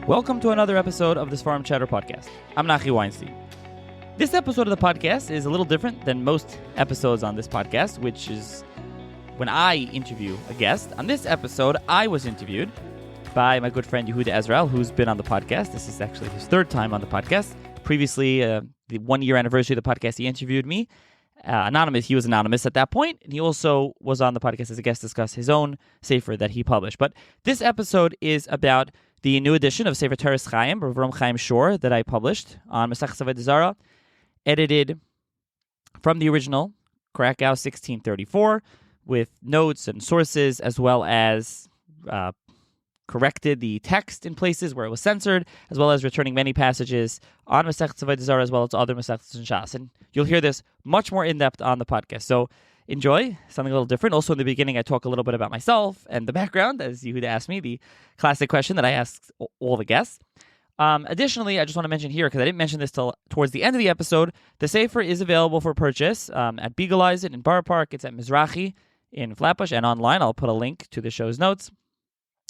Welcome to another episode of the Seforimchatter podcast. I'm Nachi Weinstein. This episode of the podcast is a little different than most episodes on this podcast, which is when I interview a guest. On this episode, I was interviewed by my good friend Yehuda Ezrael, who's been on the podcast. This is actually his third time on the podcast. Previously, the 1 year anniversary of the podcast, he interviewed me. Anonymous, he was anonymous at that point, and he also was on the podcast as a guest to discuss his own Sefer that he published. But this episode is about the new edition of Sefer Toras Chaim, Avraham Chaim Schorr, that I published on Maseches, edited from the original, Krakow 1634, with notes and sources, as well as corrected the text in places where it was censored, as well as returning many passages on Maseches as well as other Maseches and Shas. And you'll hear this much more in-depth on the podcast. So enjoy something a little different. Also in the beginning, I talk a little bit about myself and the background, as Yehuda asked me, the classic question that I ask all the guests. Additionally, I just want to mention here, because I didn't mention this till towards the end of the episode, the Sefer is available for purchase at Biegeleisen in Borough Park. It's at Mizrahi in Flatbush and online. I'll put a link to the show's notes.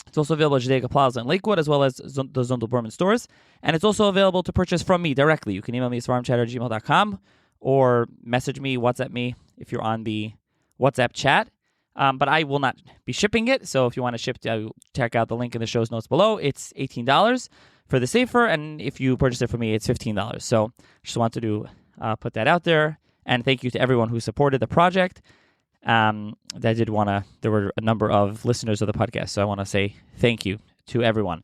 It's also available at Judaica Plaza in Lakewood, as well as the ZBerman stores. And it's also available to purchase from me directly. You can email me at seforimchatter@gmail.com or message me, WhatsApp me, if you're on the WhatsApp chat. But I will not be shipping it. So if you want to ship, check out the link in the show's notes below. It's $18 for the Sefer, and if you purchase it from me, it's $15. So just wanted to put that out there. And thank you to everyone who supported the project. There were a number of listeners of the podcast, so I want to say thank you to everyone.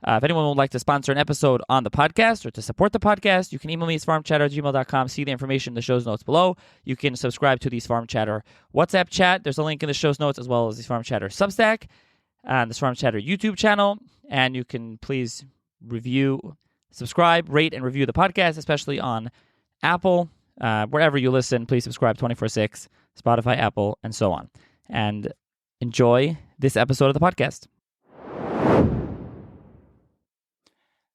If anyone would like to sponsor an episode on the podcast or to support the podcast, you can email me at seforimchatter@gmail.com. See the information in the show's notes below. You can subscribe to the Seforimchatter WhatsApp chat. There's a link in the show's notes, as well as the Seforimchatter Substack and the Seforimchatter YouTube channel. And you can please subscribe, rate, and review the podcast, especially on Apple. Wherever you listen, please subscribe 24/6, Spotify, Apple, and so on. And enjoy this episode of the podcast.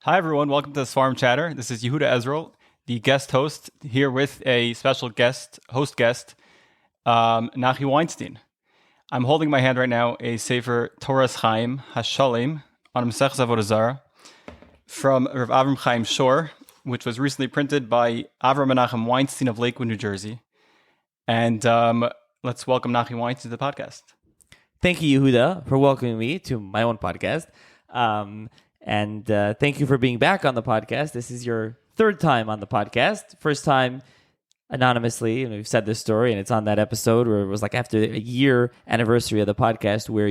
Hi, everyone. Welcome to the Seforimchatter. This is Yehuda Ezrael, the guest host, here with a special host guest, Nachi Weinstein. I'm holding in my hand right now a Sefer Toras Chaim Hashalim on Maseches from Avraham Chaim Schorr, which was recently printed by Avraham Chaim Weinstein of Lakewood, New Jersey. And let's welcome Nachi Weinstein to the podcast. Thank you, Yehuda, for welcoming me to my own podcast. And thank you for being back on the podcast. This is your third time on the podcast. First time anonymously, and we've said this story, and it's on that episode where it was like after a year anniversary of the podcast where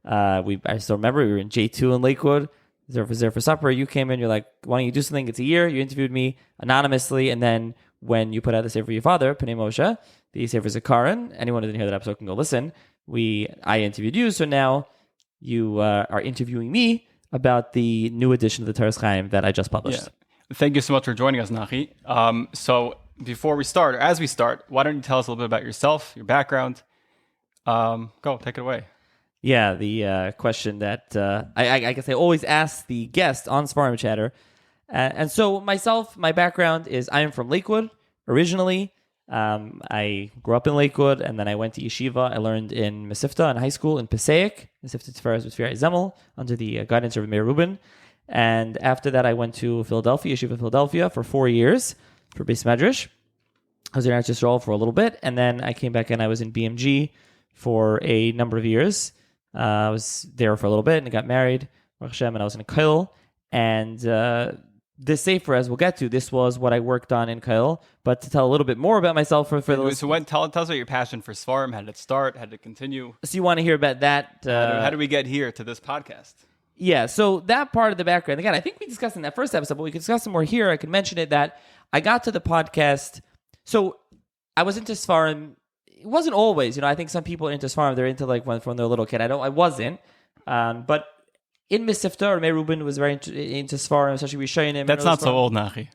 I still remember we were in J2 in Lakewood. There for supper. You came in, you're like, why don't you do something? It's a year. You interviewed me anonymously, and then when you put out the Sefer for your father, Pnei Moshe, the Sefer Zakaron, anyone who didn't hear that episode can go listen. I interviewed you, so now you are interviewing me about the new edition of the Toras Chaim that I just published. Yeah. Thank you so much for joining us, Nachi. So before we start, or as we start, why don't you tell us a little bit about yourself, your background? Go, take it away. Yeah, the question that I guess I always ask the guest on Seforimchatter. And so myself, my background is I am from Lakewood originally. I grew up in Lakewood, and then I went to yeshiva. I learned in Mesivta in high school in Passaic, Mesivta Tiferes B'Tfirat Zemel, under the guidance of Meir Rubin. And after that, I went to Philadelphia, Yeshiva Philadelphia, for 4 years for Beis Medrash. I was in Eretz Yisrael for a little bit, and then I came back and I was in BMG for a number of years. I was there for a little bit and I got married, Baruch Hashem, and I was in a kollel. And this Sefer, as we'll get to, this was what I worked on in kollel. But to tell a little bit more about myself for the tell us about your passion for Seforim. How did it start? How did it continue? So you want to hear about that? How did we get here to this podcast? Yeah, so that part of the background, again, I think we discussed in that first episode, but we can discuss some more here. I can mention it that I got to the podcast. So I was into Seforim. It wasn't always, I think some people are into Seforim. They're into like when they're a little kid. I wasn't. But in Mesivta, or Meir Rubin was very into Seforim, especially Rishonim. That's not so old, Nachi.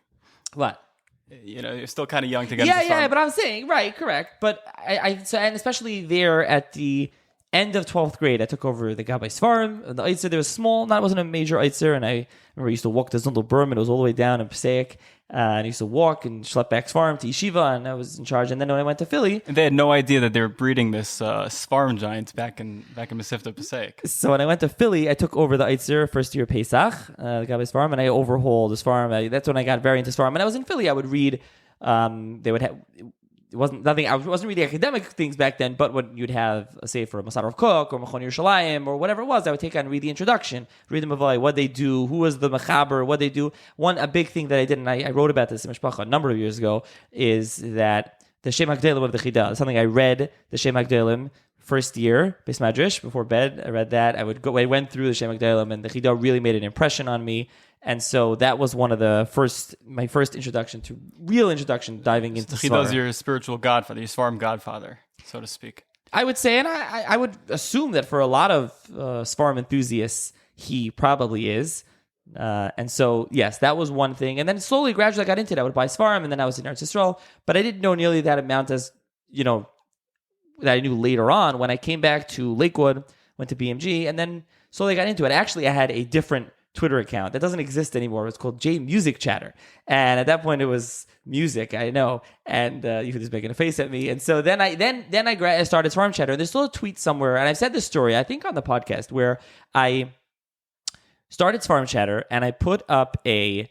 What? You're still kind of young to get into Seforim. Yeah, but I'm saying, right, correct. But and especially there at the end of 12th grade, I took over the Gabbai Svarim. The Eitzer, there was small, it wasn't a major Eitzer, and I remember I used to walk to ZBerman. It was all the way down in Passaic, and I used to walk and schlep back Svarim to Yeshiva, and I was in charge. And then when I went to Philly... And they had no idea that they were breeding this Svarim giant back in Mesivta Passaic. So when I went to Philly, I took over the Eitzer first year of Pesach, the Gabbai Svarim, and I overhauled the Svarim. That's when I got very into Svarim. And I was in Philly, I would read... they would have... It wasn't nothing. I wasn't reading academic things back then, but when you'd have a Sefer of Masar of Cook or Machon Yerushalayim or whatever it was, I would take on and read the introduction, read the Mavai, what they do, who was the Mechaber, what they do. A big thing that I did, and I wrote about this in Mishpacha a number of years ago, is that the Shem HaGdelim of the Chida, something I read, the Shem HaGdelim, first year, Beis Madrash, before bed, I read that. I went through the Shem HaGdelim, and the Chida really made an impression on me. And so that was one of my first real introduction, diving into He Svarim. does your spiritual godfather, your Svarim godfather, so to speak. I would say, and I would assume that for a lot of Svarim enthusiasts, he probably is. And so, yes, that was one thing. And then slowly, gradually, I got into it. I would buy Svarim, and then I was in Eretz Yisrael. But I didn't know nearly that amount as, that I knew later on when I came back to Lakewood, went to BMG, and then slowly got into it. Actually, I had a different Twitter account that doesn't exist anymore. It's called J-Music-Chatter, and at that point it was music, I know, and you were just making a face at me. And so then I started Seforimchatter. There's still a tweet somewhere, and I've said this story I think on the podcast where I started Seforimchatter and I put up a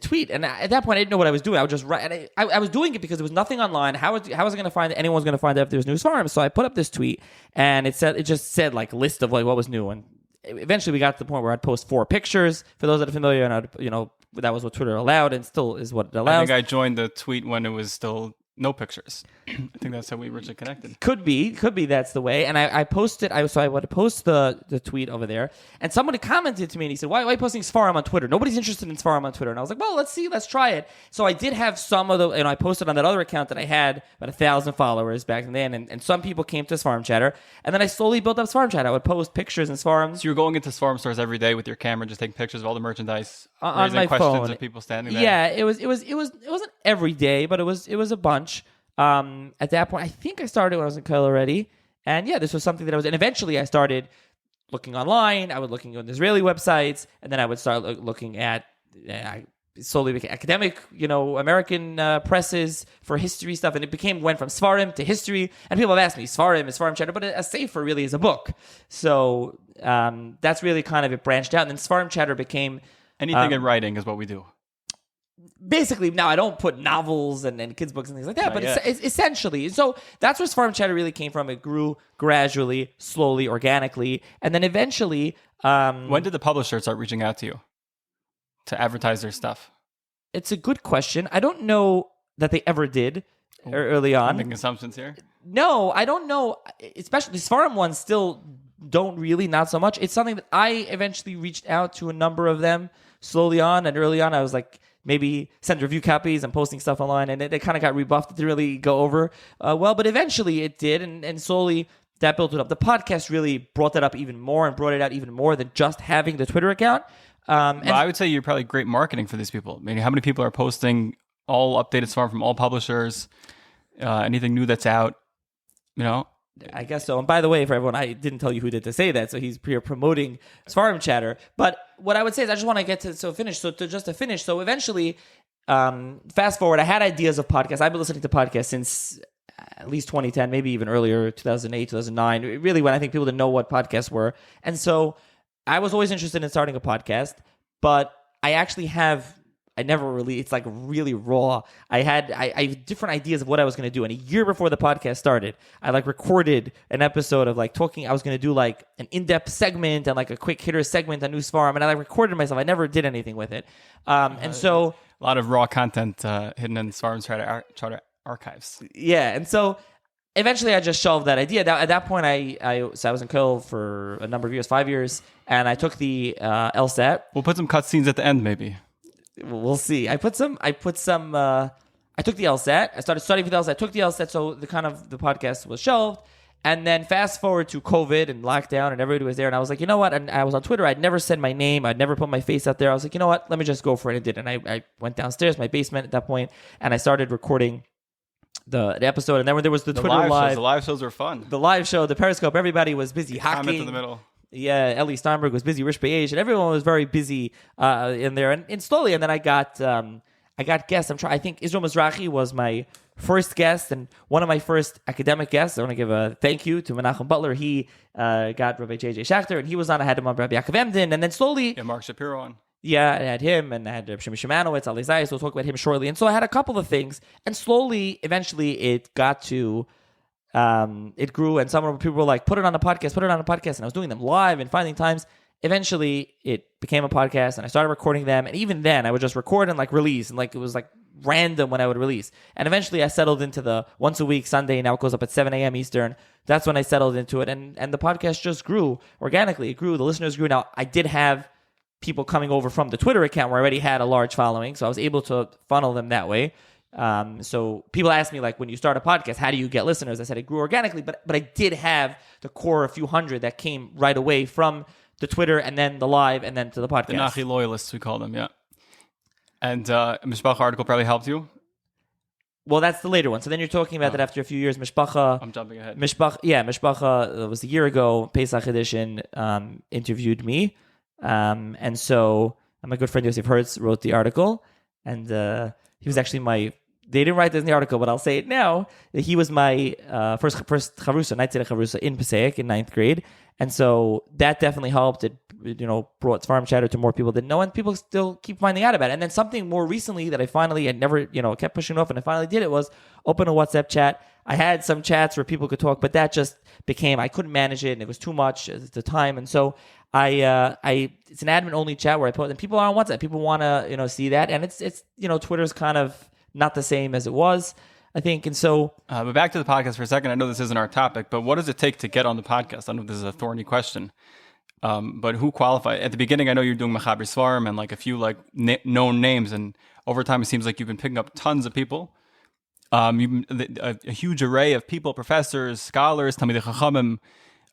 tweet, and at that point I didn't know what I was doing. I would just write, and I was doing it because there was nothing online. How was I going to find it? Anyone's going to find out if there's new Seforim? So I put up this tweet, and it just said like list of like what was new. And eventually we got to the point where I'd post 4 pictures for those that are familiar, and that was what Twitter allowed, and still is what it allows. I think I joined the tweet when it was still no pictures. I think that's how we originally connected. Could be that's the way. And I posted, so I would post the tweet over there, and somebody commented to me and he said, why are you posting Seforim on Twitter? Nobody's interested in Seforim on Twitter. And I was like, well, let's try it. So I did have some of the, I posted on that other account that I had about 1,000 followers back then, and some people came to Seforimchatter, and then I slowly built up Seforimchatter. I would post pictures in Seforim. So you were going into Seforim stores every day with your camera, just taking pictures of all the merchandise, on raising my questions phone. of people standing there. Yeah, it wasn't every day, but it was a bunch. At that point, I think I started when I was in Kyle already, and yeah, this was something that and eventually I started looking online. I would looking on Israeli websites, and then I would start looking at slowly academic, American presses for history stuff, and it went from Seforim to history. And people have asked me, Seforim is Seforimchatter, but a Sefer really is a book. So that's really kind of it branched out, and then Seforimchatter became anything in writing is what we do. Basically, now I don't put novels and kids' books and things like that, but it's essentially. So that's where Seforimchatter really came from. It grew gradually, slowly, organically, and then eventually... when did the publisher start reaching out to you to advertise their stuff? It's a good question. I don't know that they ever did early on. I'm making assumptions here. No, I don't know. Especially Seforim ones still don't really, not so much. It's something that I eventually reached out to a number of them slowly on, and early on I was like, maybe send review copies and posting stuff online, and it kind of got rebuffed. It didn't really go over well, but eventually it did, and slowly that built it up. The podcast really brought that up even more and brought it out even more than just having the Twitter account. And I would say you're probably great marketing for these people. I mean, how many people are posting all updated Seforim from all publishers, anything new that's out, I guess so. And by the way, for everyone, I didn't tell you who did to say that, so he's promoting Seforimchatter. But what I would say is I just want to get to finish. So eventually, fast forward, I had ideas of podcasts. I've been listening to podcasts since at least 2010, maybe even earlier, 2008, 2009, really when I think people didn't know what podcasts were. And so I was always interested in starting a podcast, but it's like really raw. I had different ideas of what I was going to do. And a year before the podcast started, I recorded an episode of talking. I was going to do an in-depth segment and a quick hitter segment on New Seforim, and I recorded myself. I never did anything with it. And so a lot of raw content hidden in Seforimchatter archives. Yeah. And so eventually I just shelved that idea. Now, at that point, I was in Kiel for a number of years, 5 years, and I took the LSAT. We'll put some cutscenes at the end, maybe. We'll see. I took the LSAT. I started studying for the LSAT. I took the LSAT, so the podcast was shelved. And then fast forward to COVID and lockdown, and everybody was there. And I was like, you know what? And I was on Twitter. I'd never said my name. I'd never put my face out there. I was like, you know what? Let me just go for it. And I did. And I went downstairs, my basement at that point, and I started recording the episode, and then when there was the Twitter live. The live shows were fun. The live show, the Periscope, everybody was busy Comment hacking. in the middle. Yeah, Ellie Steinberg was busy, Rish Be'esh, and everyone was very busy in there. And slowly, and then I got guests. I think Israel Mizrahi was my first guest and one of my first academic guests. I want to give a thank you to Menachem Butler. He got Rabbi J.J. Schachter, and he was on. I had him on Rabbi Yaakov Emden, and then slowly... Yeah, Mark Shapiro on. Yeah, I had him, and I had Shimon Shemanowitz, Ali Zayas, so we'll talk about him shortly. And so I had a couple of things, and slowly, eventually, it got to... it grew, and some people were like, put it on a podcast, and I was doing them live and finding times. Eventually, it became a podcast, and I started recording them, and even then, I would just record and like release, and like it was like random when I would release. And eventually, I settled into the once a week Sunday. Now it goes up at 7 a.m. Eastern. That's when I settled into it, and the podcast just grew organically. It grew. The listeners grew. Now I did have people coming over from the Twitter account where I already had a large following, so I was able to funnel them that way. So people ask me, like, when you start a podcast, how do you get listeners? I said it grew organically, but I did have the core, a few hundred that came right away from the Twitter and then the live and then to the podcast. The Nachi loyalists, we call them, yeah. And Mishpacha article probably helped you? Well, that's the later one. So then you're talking about that after a few years, Mishpacha. I'm jumping ahead. Mishpacha was a year ago, Pesach edition, interviewed me. And so my good friend Yosef Hertz wrote the article, and he was actually they didn't write this in the article, but I'll say it now. He was my first chavrusa, night chavrusa in Passaic in 9th grade. And so that definitely helped. It, brought Seforimchatter to more people that know, and people still keep finding out about it. And then something more recently that I finally had never, kept pushing off, and I finally did it was open a WhatsApp chat. I had some chats where people could talk, but that just became, I couldn't manage it, and it was too much at the time. And so it's an admin only chat where I put, and people are on WhatsApp. People want to, see that, and it's Twitter's kind of not the same as it was, I think. And so, but back to the podcast for a second. I know this isn't our topic, but what does it take to get on the podcast? I know this is a thorny question, but who qualifies? At the beginning, I know you're doing Mechaber Svarim and like a few known names, and over time, it seems like you've been picking up tons of people. A huge array of people, professors, scholars, Talmidei Chachamim.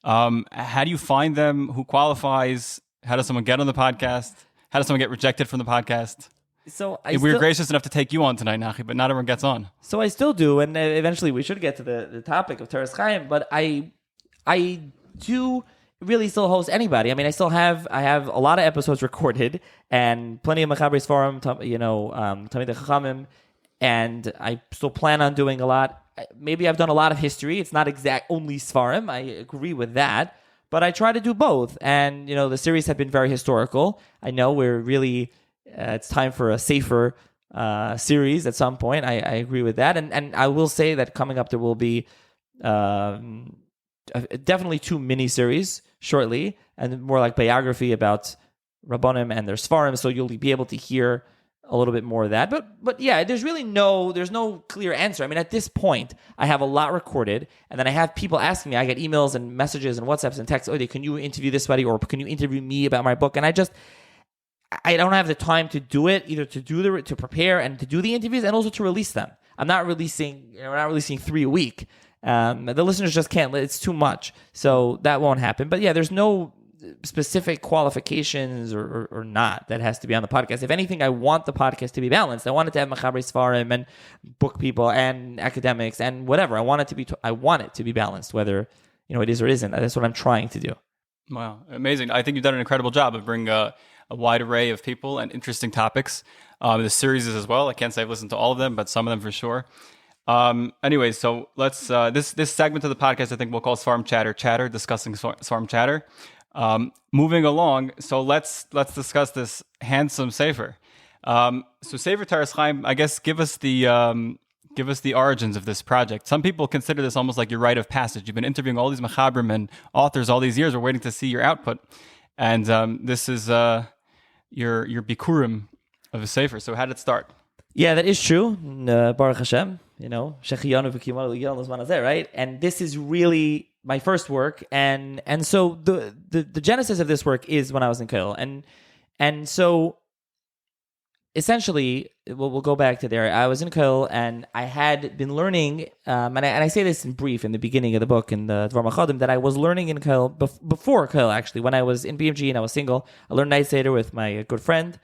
How do you find them? Who qualifies? How does someone get on the podcast? How does someone get rejected from the podcast? So we were gracious enough to take you on tonight, Nachi, but not everyone gets on. So I still do, and eventually we should get to the topic of Toras Chaim. But I do really still host anybody. I mean, I have a lot of episodes recorded and plenty of Mechaber Svarim, Talmidei Chachamim, and I still plan on doing a lot. Maybe I've done a lot of history. It's not only Svarim. I agree with that. But I try to do both. And, the series have been very historical. I know we're really, it's time for a Sefer series at some point. I agree with that. And I will say that coming up there will be definitely 2 mini-series shortly, and more like biography about Rabbanim and their Svarim. So you'll be able to hear a little bit more of that. But yeah, there's no clear answer. I mean, at this point, I have a lot recorded, and then I have people asking me. I get emails and messages and WhatsApps and texts. Oh, can you interview this buddy, or can you interview me about my book? And I don't have the time to do it, either to prepare and to do the interviews, and also to release them. I'm not releasing, we're not releasing 3 a week. The listeners just can't. It's too much, so that won't happen. But yeah, there's no specific qualifications or not that has to be on the podcast. If anything, I want the podcast to be balanced. I want it to have Mechaber Svarim and book people and academics and whatever. I want it to be balanced, whether it is or isn't. That's what I'm trying to do. Wow, amazing! I think you've done an incredible job of bringing a wide array of people and interesting topics. The series is as well. I can't say I've listened to all of them, but some of them for sure. Anyway, so let's this segment of the podcast I think we'll call Seforimchatter, discussing Seforimchatter. Moving along, so let's discuss this handsome Sefer. So Sefer Toras Chaim, I guess, give us the origins of this project. Some people consider this almost like your rite of passage. You've been interviewing all these Mechabrim and authors all these years. We're waiting to see your output, and this is your Bikurim of a Sefer. So how did it start? Yeah, that is true. Baruch Hashem, Shechiyanu v'kimanu l'gilon l'zman hazeh, right? And this is really my first work, and so the genesis of this work is when I was in Kollel, and so essentially we'll go back to there. I was in Kollel, and I had been learning, and I say this in brief in the beginning of the book in the Dvar Machadim, that I was learning in Kollel before Kollel, actually. When I was in BMG and I was single, I learned Night Seder with my good friend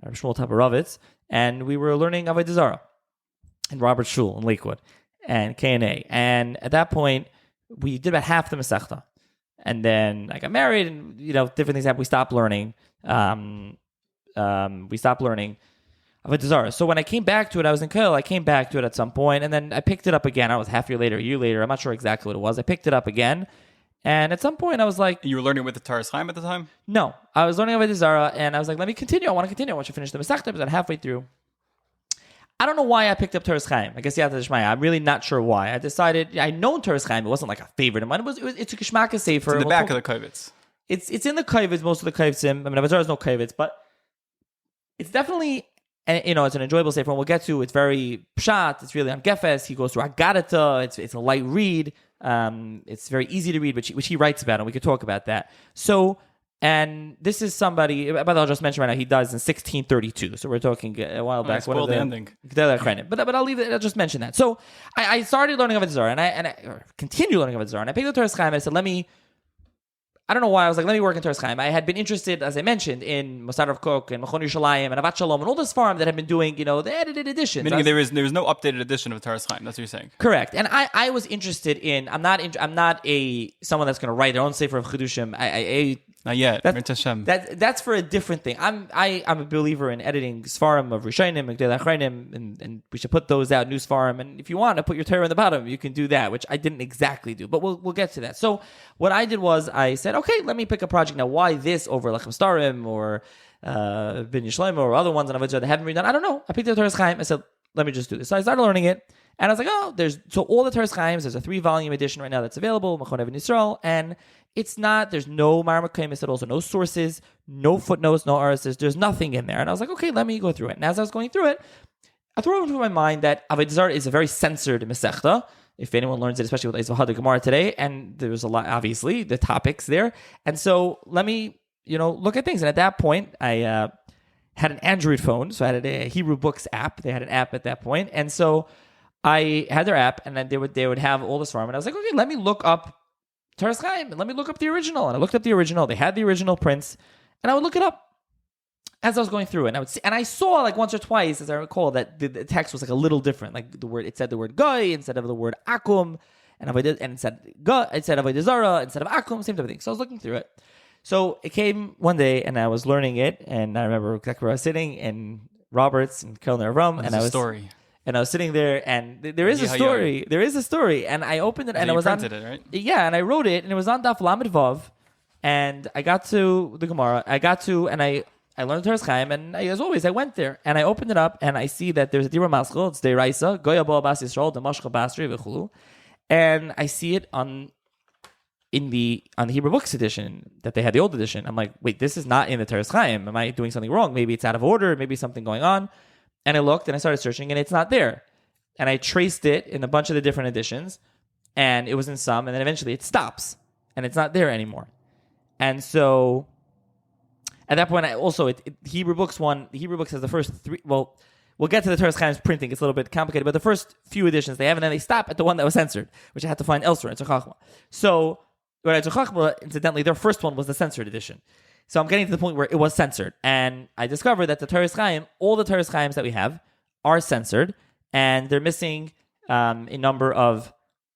Shmuel Tabarovitz, and we were learning Avodah Zarah in Robert Shul in Lakewood. and K&A. And at that point, we did about half the Masechta. And then I got married, and different things happened. We stopped learning. We stopped learning Avodah Zarah. So when I came back to it, I was in Kollel. I came back to it at some point, and then I picked it up again. I was half a year later. I'm not sure exactly what it was. I picked it up again, and at some point I was like, You were learning with the Toras Chaim at the time? No, I was learning Avodah Zarah, and I was like, let me continue. I want to continue. I want to finish the Masechta, but then halfway through, I don't know why I picked up Toras Chaim. I guess I'm really not sure why. I decided I known Toras Chaim. It wasn't like a favorite of mine. It's a Kishmaka Sefer. It's in the back of the Kovitz. It's in the Kovitz. Most of the Kovitzim. I mean, Avodah Zarah is no Kovitz, but it's definitely, and it's an enjoyable Sefer. And we'll get to. It's very pshat. It's really on Gefes. He goes through Agadata. It's a light read. It's very easy to read, which he writes about, and we could talk about that. So. And this is somebody, by the way, I'll just mention right now, he dies in 1632. So we're talking a while back. Spoiled the ending. But I'll leave it, I'll just mention that. So I started learning Avodah Zarah, and I continued learning Avodah Zarah, and I picked up Toras Chaim, and I said, I don't know why, I was like, let me work in Toras Chaim. I had been interested, as I mentioned, in Mosad Rav Kook, and Machon Yerushalayim, and Avat Shalom, and all this farm that have been doing, the edited editions. Meaning there was no updated edition of Toras Chaim. That's what you're saying. Correct. And I was interested in, I'm not someone that's going to write their own Sefer of Chidushim. Not yet. That's for a different thing. I'm a believer in editing Sefarim of Rishonim and Gedei Achronim, and we should put those out, new Sefarim. And if you want to put your Torah in the bottom, you can do that, which I didn't exactly do, but we'll get to that. So what I did was I said, okay, let me pick a project now. Why this over Lechem Starim or Ben Yishleim or other ones on Avodah Zarah that haven't been done? I don't know. I picked up Toras Chaim. I said, let me just do this. So I started learning it. And I was like, so all the Toras Chaims, there's a 3-volume edition right now that's available, Machon Even Yisrael, and there's no Marmar Kaimis, also no sources, no footnotes, no RSS, there's nothing in there. And I was like, okay, let me go through it. And as I was going through it, I threw into my mind that Avodah Zarah is a very censored Masechta, if anyone learns it, especially with Eizvahad Gemara today, and there's a lot, obviously, the topics there. And so let me, look at things. And at that point, I had an Android phone, so I had a Hebrew Books app. They had an app at that point. And so I had their app, and then they would have all this farm, and I was like, okay, let me look up Toras Chaim, and let me look up the original. And I looked up the original. They had the original prints, and I would look it up as I was going through it. And I would see, and I saw like once or twice, as I recall, that the text was like a little different. Like it said the word goy instead of the word akum, and it said Avodah Zarah instead of akum, same type of thing. So I was looking through it. So it came one day, and I was learning it, and I remember exactly where I was sitting in Roberts and Kelner Rum, and I was story. And I was sitting there, and there is a story. There is a story, and I opened it, and I was printed it, right? Yeah, and I wrote it, and it was on Daf Lamed Vav, and I got to the Gemara. And I learned Toras Chaim, and as always, I went there, and I opened it up, and I see that there's a Dibur Maschel. It's Deiraisa, Goya Bo Bas Yisrael, Damashcha Basri V'chulu, and I see it on the Hebrew Books edition that they had the old edition. I'm like, wait, this is not in the Toras Chaim. Am I doing something wrong? Maybe it's out of order. Maybe something going on. And I looked and I started searching, and it's not there. And I traced it in a bunch of the different editions, and it was in some, and then eventually it stops, and it's not there anymore. And so at that point, Hebrew Books has the first 3. Well, we'll get to the Toras Chaim's printing. It's a little bit complicated, but the first few editions they have, and then they stop at the one that was censored, which I had to find elsewhere in Tzachachma. So, incidentally, their first one was the censored edition. So I'm getting to the point where it was censored. And I discovered that the Toras Chaim, all the Toras Chaims that we have are censored, and they're missing a number of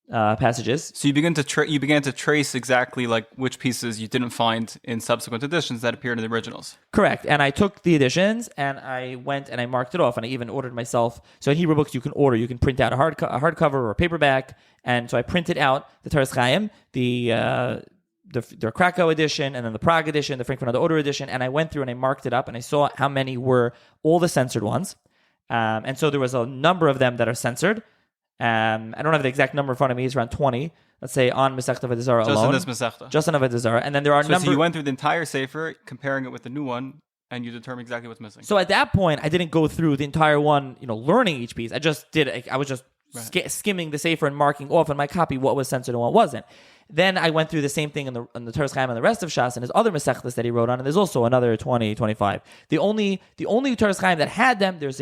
passages. So you began to trace exactly like which pieces you didn't find in subsequent editions that appeared in the originals. Correct. And I took the editions, and I went and I marked it off, and I even ordered myself. So in Hebrew Books, you can print out a hardcover or a paperback. And so I printed out the Toras Chaim, the Krakow edition, and then the Prague edition, the Frankfurt Oder edition, and I went through and I marked it up, and I saw how many were all the censored ones. And so there was a number of them that are censored. I don't have the exact number in front of me. It's around 20, let's say, on Masechta Avodah Zarah alone. Just in this Masechta. Just on Avodah Zarah. And then there are So you went through the entire Sefer, comparing it with the new one, and you determined exactly what's missing. So at that point, I didn't go through the entire one, learning each piece. I was just skimming the Sefer and marking off on my copy what was censored and what wasn't. Then I went through the same thing in the Toras Chaim and the rest of Shas and his other Masechtas that he wrote on, and there's also another 20, 25. The only Toras Chaim that had them, there was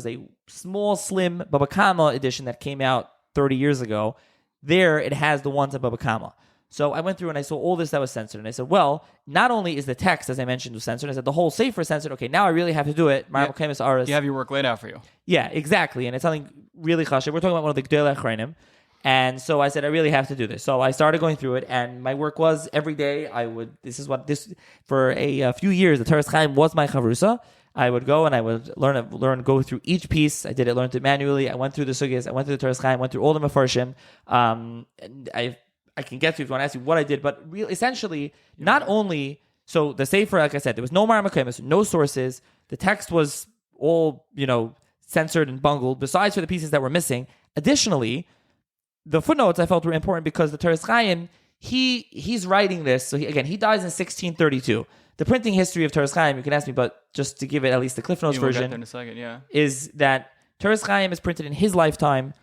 a small, slim Baba Kama edition that came out 30 years ago. There, it has the ones of Baba Kama. So I went through and I saw all this that was censored. And I said, well, not only is the text, as I mentioned, was censored, I said the whole Sefer is censored. Okay, now I really have to do it. You have your work laid out for you. Yeah, exactly. And it's something really chashuv. We're talking about one of the Gdolei Achronim. And so I said, I really have to do this. So I started going through it, and my work was every day for a few years, the Toras Chaim was my chavrusa. I would go and I would go through each piece. I learned it manually. I went through the sugyas. I went through the Toras Chaim, went through all the mefarshim. And I can get to if you want to ask you what I did, but essentially, not only, so the Sefer, like I said, there was no Maseches, no sources. The text was all, censored and bungled, besides for the pieces that were missing. Additionally, the footnotes I felt were important because the Toras Chaim, he's writing this. So he dies in 1632. The printing history of Toras Chaim, you can ask me, but just to give it at least the Cliff Notes version, get there in a second, is that Toras Chaim is printed in his lifetime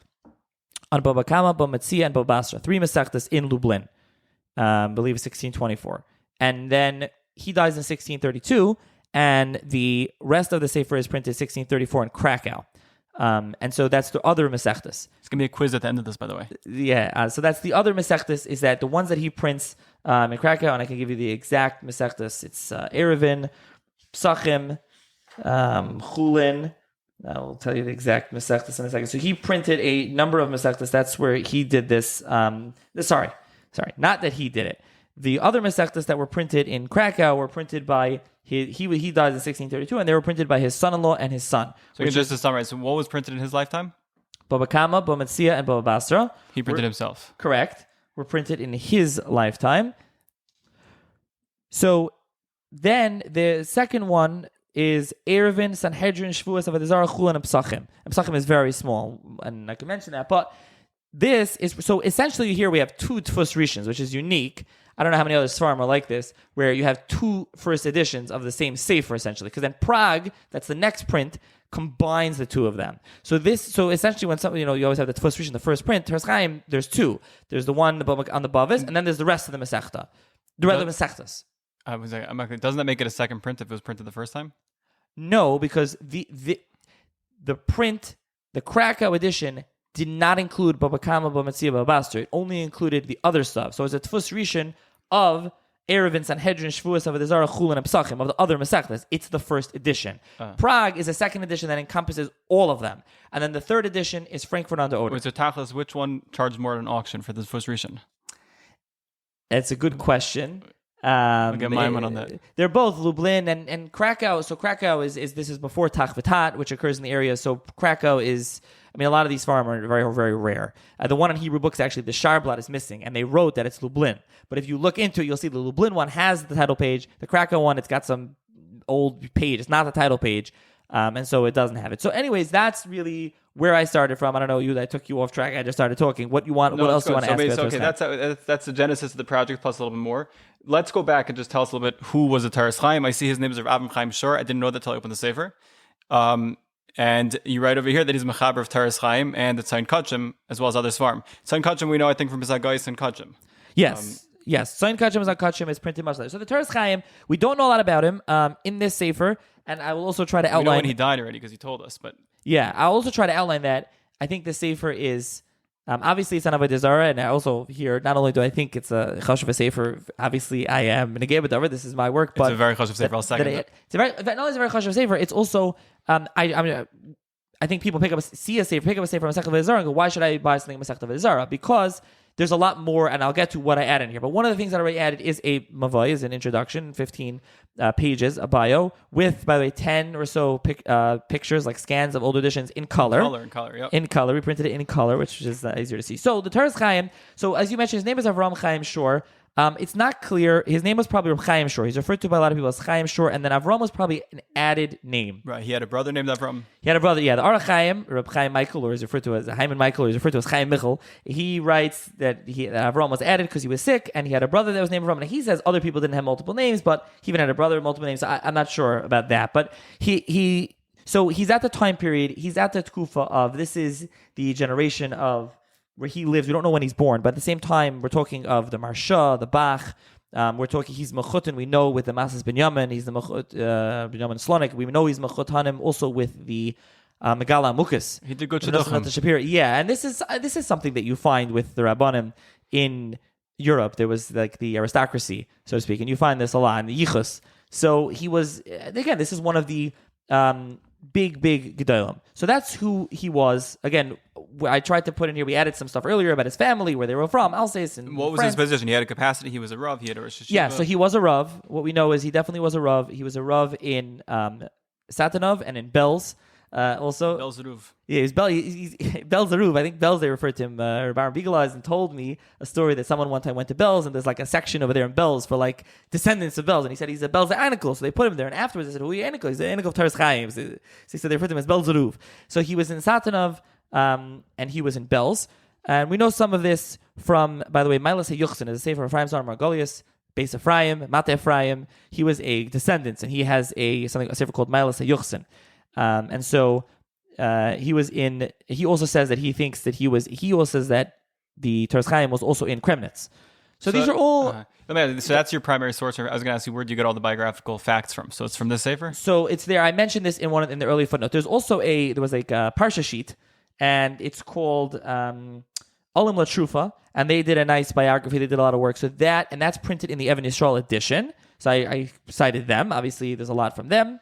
on Baba Kama, Baba Metzia, and Baba Basra, 3 Masechtas in Lublin, I believe 1624. And then he dies in 1632, and the rest of the Sefer is printed 1634 in Krakow. And so that's the other Masechtas. It's going to be a quiz at the end of this, by the way. Yeah, so that's the other Masechtas, is that the ones that he prints in Krakow, and I can give you the exact Masechtas. It's Erevin, Psachim, Chulin. I will tell you the exact Masechtas in a second. So he printed a number of Masechtas. That's where he did this. Sorry, not that he did it. The other Masechtas that were printed in Krakow were printed by he died in 1632, and they were printed by his son-in-law and his son. So just to summarize, so what was printed in his lifetime? Baba Kama, Baba Metzia, and Baba Basra. He printed himself. Correct. Were printed in his lifetime. So then the second one is Erevin, Sanhedrin, Shvuas, Avodah Zarah, Chulin, and Psachim. And Psachim is very small, and I can mention that. But this is, so essentially here we have 2 Tfus Rishons, which is unique. I don't know how many other Sefarim are like this, where you have 2 first editions of the same Sefer, essentially. Because then Prague, that's the next print, combines the 2 of them. So essentially when something, you always have the Tfus Rishon, the first print, Toras Chaim, there's 2. There's the one on the Bavis, and then there's the rest of the Masechta. The rest of the Masechtas. I was like, doesn't that make it a second print if it was printed the first time? No, because the print, the Krakow edition, did not include Baba Kama, Baba Metzia, Baba Basra. It only included the other stuff. So it's a Tfus Rishon of Erevin, Sanhedrin, Shvuas, Avodah Zarah, Chulin, and Psachim, of the other Masechtas. It's the first edition. Prague is a second edition that encompasses all of them. And then the third edition is Frankfurt on the Oder. Wait, so Tachlis, which one charged more at an auction for the Tfus Rishon? It's a good question. I'll get my one on that. They're both Lublin and Krakow. So Krakow is before Tach V'Tat, which occurs in the area. So Krakow is, a lot of these farms are very, very rare. The one in Hebrew books, actually, the Sharblat is missing, and they wrote that it's Lublin. But if you look into it, you'll see the Lublin one has the title page. The Krakow one, it's got some old page. It's not the title page, and so it doesn't have it. So anyways, that's really where I started from. I don't know, I took you off track. I just started talking. What else do you want to ask? Okay, that's the genesis of the project plus a little bit more. Let's go back and just tell us a little bit who was the Toras Chaim. I see his name is Avraham Chaim Schorr. I didn't know that until I opened the Sefer. And you write over here that he's Mechaber of Toras Chaim and the Tzayin Kachim, as well as other Svarim. Tzayin Kachim we know, I think, from Biegeleisen Kachim. Yes. Tzayin Kachim is on Kachim is printed much later. So the Toras Chaim, we don't know a lot about him in this Sefer, and I will also try to outline. We know when he died already because he told us, but yeah, I'll also try to outline that. I think the Sefer is obviously it's on Avodah Zarah, and I also here not only do I think it's a chashuv Sefer. Obviously, I am Negei B'Davar. This is my work, but it's a very chashuv Sefer. I'll second it. Not only is it a very chashuv Sefer, it's also I think people pick up a Sefer from Masechet Avodah Zarah and go, why should I buy something Masechet Avodah Zarah? Because there's a lot more, and I'll get to what I add in here. But one of the things that I already added is a mavai, is an introduction, 15 pages, a bio, with, by the way, 10 or so pictures, like scans of old editions in color. In color. We printed it in color, which is easier to see. So the Toras Chaim, so as you mentioned, his name is Avraham Chaim Schorr. It's not clear. His name was probably Reb Chaim Schorr. He's referred to by a lot of people as Chaim Schorr, and then Avram was probably an added name. Right. He had a brother named Avram. He had a brother, yeah. The Ara Chaim, Reb Chaim Michael, or is referred to as Chaim Michael, or is referred to as Chaim Michal. He writes that Avram was added because he was sick, and he had a brother that was named Avram. And he says other people didn't have multiple names, but he even had a brother with multiple names. So I'm not sure about that, but so he's at the time period. He's at the tkufa of, this is the generation of where he lives. We don't know when he's born, but at the same time, we're talking of the Marsha, the Bach. We're talking, he's Mechutin, we know, with the Maseches Binyamin. He's the Mechut, Binyamin Slonik. We know he's Mechutanim also with the Megala Amukas. He did go to Yeah, and this is something that you find with the Rabbanim in Europe, there was like the aristocracy, so to speak, and you find this a lot in the Yichus. So he was, again, this is one of the big Gedolim. So that's who he was. Again, I tried to put in here, we added some stuff earlier about his family, where they were from, Alsace and what was France. his position? He had a capacity, he was a Rav, he had a Rosh Hashiva. Yeah, so he was a Rav. What we know is he definitely was a Rav. He was a Rav in Satanov and in Belz. Also, Belzeruv. Yeah, he's Belzeruv. I think Belz, they referred to him. Baron Biegeleisen told me a story that someone one time went to Belz, and there's like a section over there in Belz for like descendants of Belz, and he said he's a Belz Anikel, so they put him there, and afterwards they said, who are you Anikel? He's the Anikel of Toras Chaim. So he said they referred to him as Belzeruv. So he was in Satanov, and he was in Belz, and we know some of this from, by the way, Milas HaYuchsin is a Sefer of Ephraim's son Margolius, Beis Ephraim, Mate Ephraim. He was a descendant, and he has a Sefer called Milas HaYuchsin. And so he was in. He also says that he thinks that he also says that the Toras Chaim was also in Kremnitz. So these are all. So that's your primary source. I was going to ask you, where do you get all the biographical facts from? So it's from this Sefer. So it's there. I mentioned this in the early footnote. There's also there was like a Parsha sheet, and it's called Olim Latrufa, and they did a nice biography. They did a lot of work. So that's printed in the Evan Yisrael edition. So I cited them. Obviously, there's a lot from them.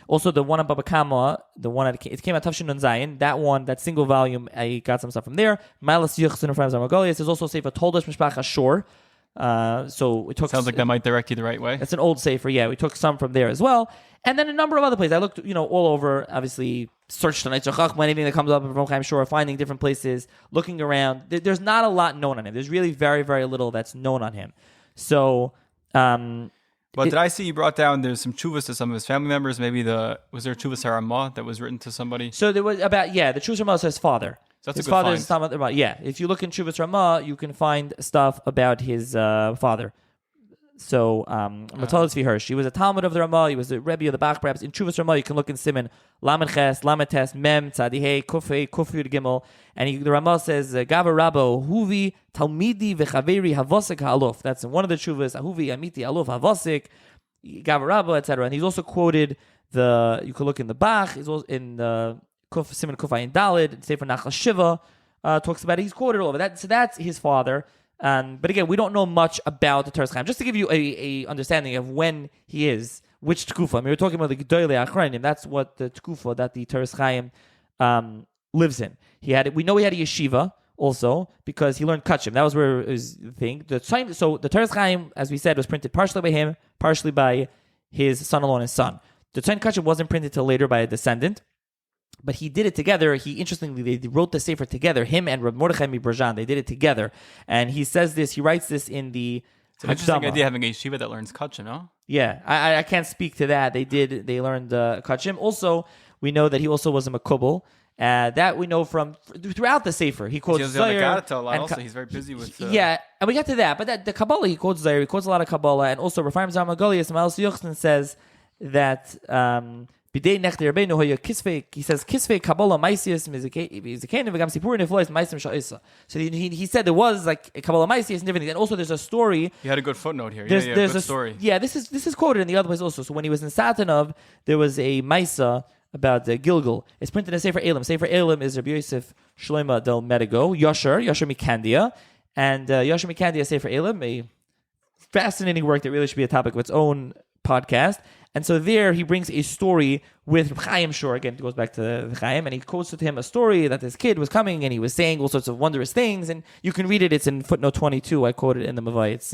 Also, the one on Baba Kama, it came out Tafshin Nun Zayin. That one, that single volume, I got some stuff from there. Milas Yuchsin from Zamagolius. There's also a Sefer Toras Mishpacha Schorr. So it took. Sounds like that might direct you the right way. It's an old Sefer, yeah. We took some from there as well, and then a number of other places. I looked, all over. Obviously, searched on anything that comes up from Avraham Chaim Schorr, finding different places, looking around. There's not a lot known on him. There's really very, very little that's known on him. So. But did I see you brought down, there's some chuvas to some of his family members? Maybe was there a chuvas haramah that was written to somebody? So there was the chuvas haramah says father. So that's his a good father find. is if you look in chuvas haramah, you can find stuff about his father. So Matalas Hirsch, he was a Talmud of the Ramah, he was the Rebbe of the Bach, perhaps. In chuvas haramah, you can look in Siman Lamed Ches, Lamed Tes, Mem, Tzadihei, Kufei, Kufyud Gimel, and the Ramah says Gava Rabo Huvi Talmidi v'Chaveri Havosik Ha'aluf. That's in one of the chuvas. Huvi Amiti Aluf Havosik. Gavarabo, etc. And he's also quoted you could look in the Bach, he's also in the Siman Kufayin Dalid, Sefer Nachal Shiva, talks about it. He's quoted all over that. So that's his father. But again, we don't know much about the Toras Chaim. Just to give you a understanding of when he is, which Tkufa. I mean, we're talking about the Gedolei Achrayim. That's what the Tkufa that the Toras Chaim lives in. We know he had a yeshiva also, because he learned Kachim. That was where it was the thing. So the Toras Chaim, as we said, was printed partially by him, partially by his son-in-law and his son. The Tzayin Kachim wasn't printed till later by a descendant, but he did it together. Interestingly, they wrote the Sefer together, him and Reb Mordechai Mibrajan. They did it together. And he writes this in the It's an interesting idea, having a yeshiva that learns Kachim, no? Yeah, I can't speak to that. They learned Kachim. Also, we know that he also was a Makubal. That we know from throughout the Sefer. He quotes Zohar. He's very busy with. Yeah, and we got to that. But the Kabbalah, he quotes Zohar. He quotes a lot of Kabbalah, and also Ephraim Zamagolius. Malos Yochanan says that Bidei Nechter Rabbeinu Hoya Kisvei. He says Kisvei Kabbalah Maisius Mizrahi V'Gam Sipur Neflois Maisim Sha'isa. So he said there was like Kabbalah Maisius and different things. And also there's a story. You had a good footnote here. There's good story. Yeah, this is quoted in the other place also. So when he was in Satanov, there was a Maisa about the Gilgal. It's printed in Sefer Elam. Sefer Elam is Rabbi Yosef Shlomo del Medigo, Yosher Mikandia, and Yosher Mikandia Sefer Elam, a fascinating work that really should be a topic of its own podcast. And so there he brings a story with Chaim Schorr. Again, it goes back to Chaim, and he quotes to him a story that this kid was coming and he was saying all sorts of wondrous things. And you can read it. It's in footnote 22. I quoted it in the Mavai. It's